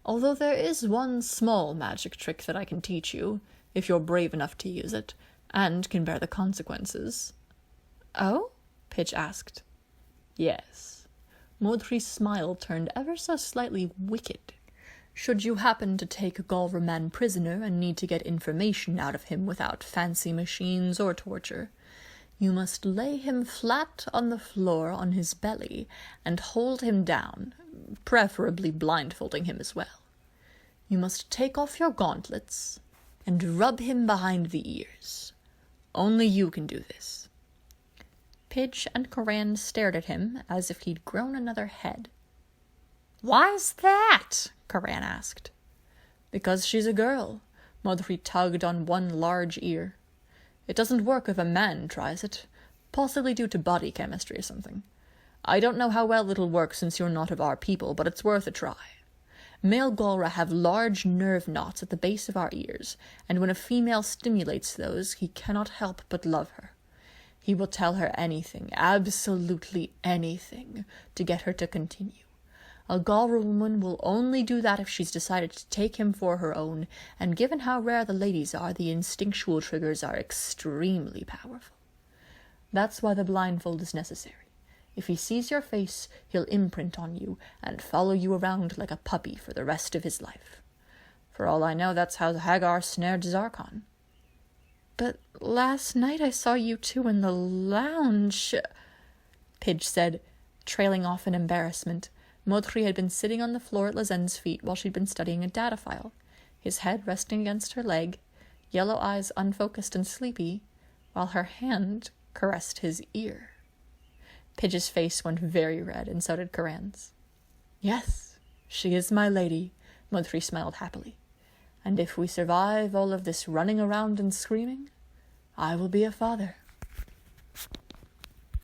Although there is one small magic trick that I can teach you, if you're brave enough to use it, and can bear the consequences. Oh? Pidge asked. Yes. Modri's smile turned ever so slightly wicked. Should you happen to take a Galra man prisoner and need to get information out of him without fancy machines or torture, you must lay him flat on the floor on his belly and hold him down, preferably blindfolding him as well. You must take off your gauntlets and rub him behind the ears. Only you can do this. Pidge and Coran stared at him as if he'd grown another head. Why's that? Coran asked. Because she's a girl. Modri tugged on one large ear. It doesn't work if a man tries it, possibly due to body chemistry or something. I don't know how well it'll work since you're not of our people, but it's worth a try. Male Galra have large nerve knots at the base of our ears, and when a female stimulates those, he cannot help but love her. He will tell her anything, absolutely anything, to get her to continue. A Galra woman will only do that if she's decided to take him for her own, and given how rare the ladies are, the instinctual triggers are extremely powerful. That's why the blindfold is necessary. If he sees your face, he'll imprint on you and follow you around like a puppy for the rest of his life. For all I know, that's how Hagar snared Zarkon. But last night I saw you two in the lounge, Pidge said, trailing off in embarrassment. Modri had been sitting on the floor at Lizen's feet while she'd been studying a data file, his head resting against her leg, yellow eyes unfocused and sleepy, while her hand caressed his ear. Pidge's face went very red, and so did Coran's. Yes, she is my lady, Modri smiled happily. And if we survive all of this running around and screaming, I will be a father.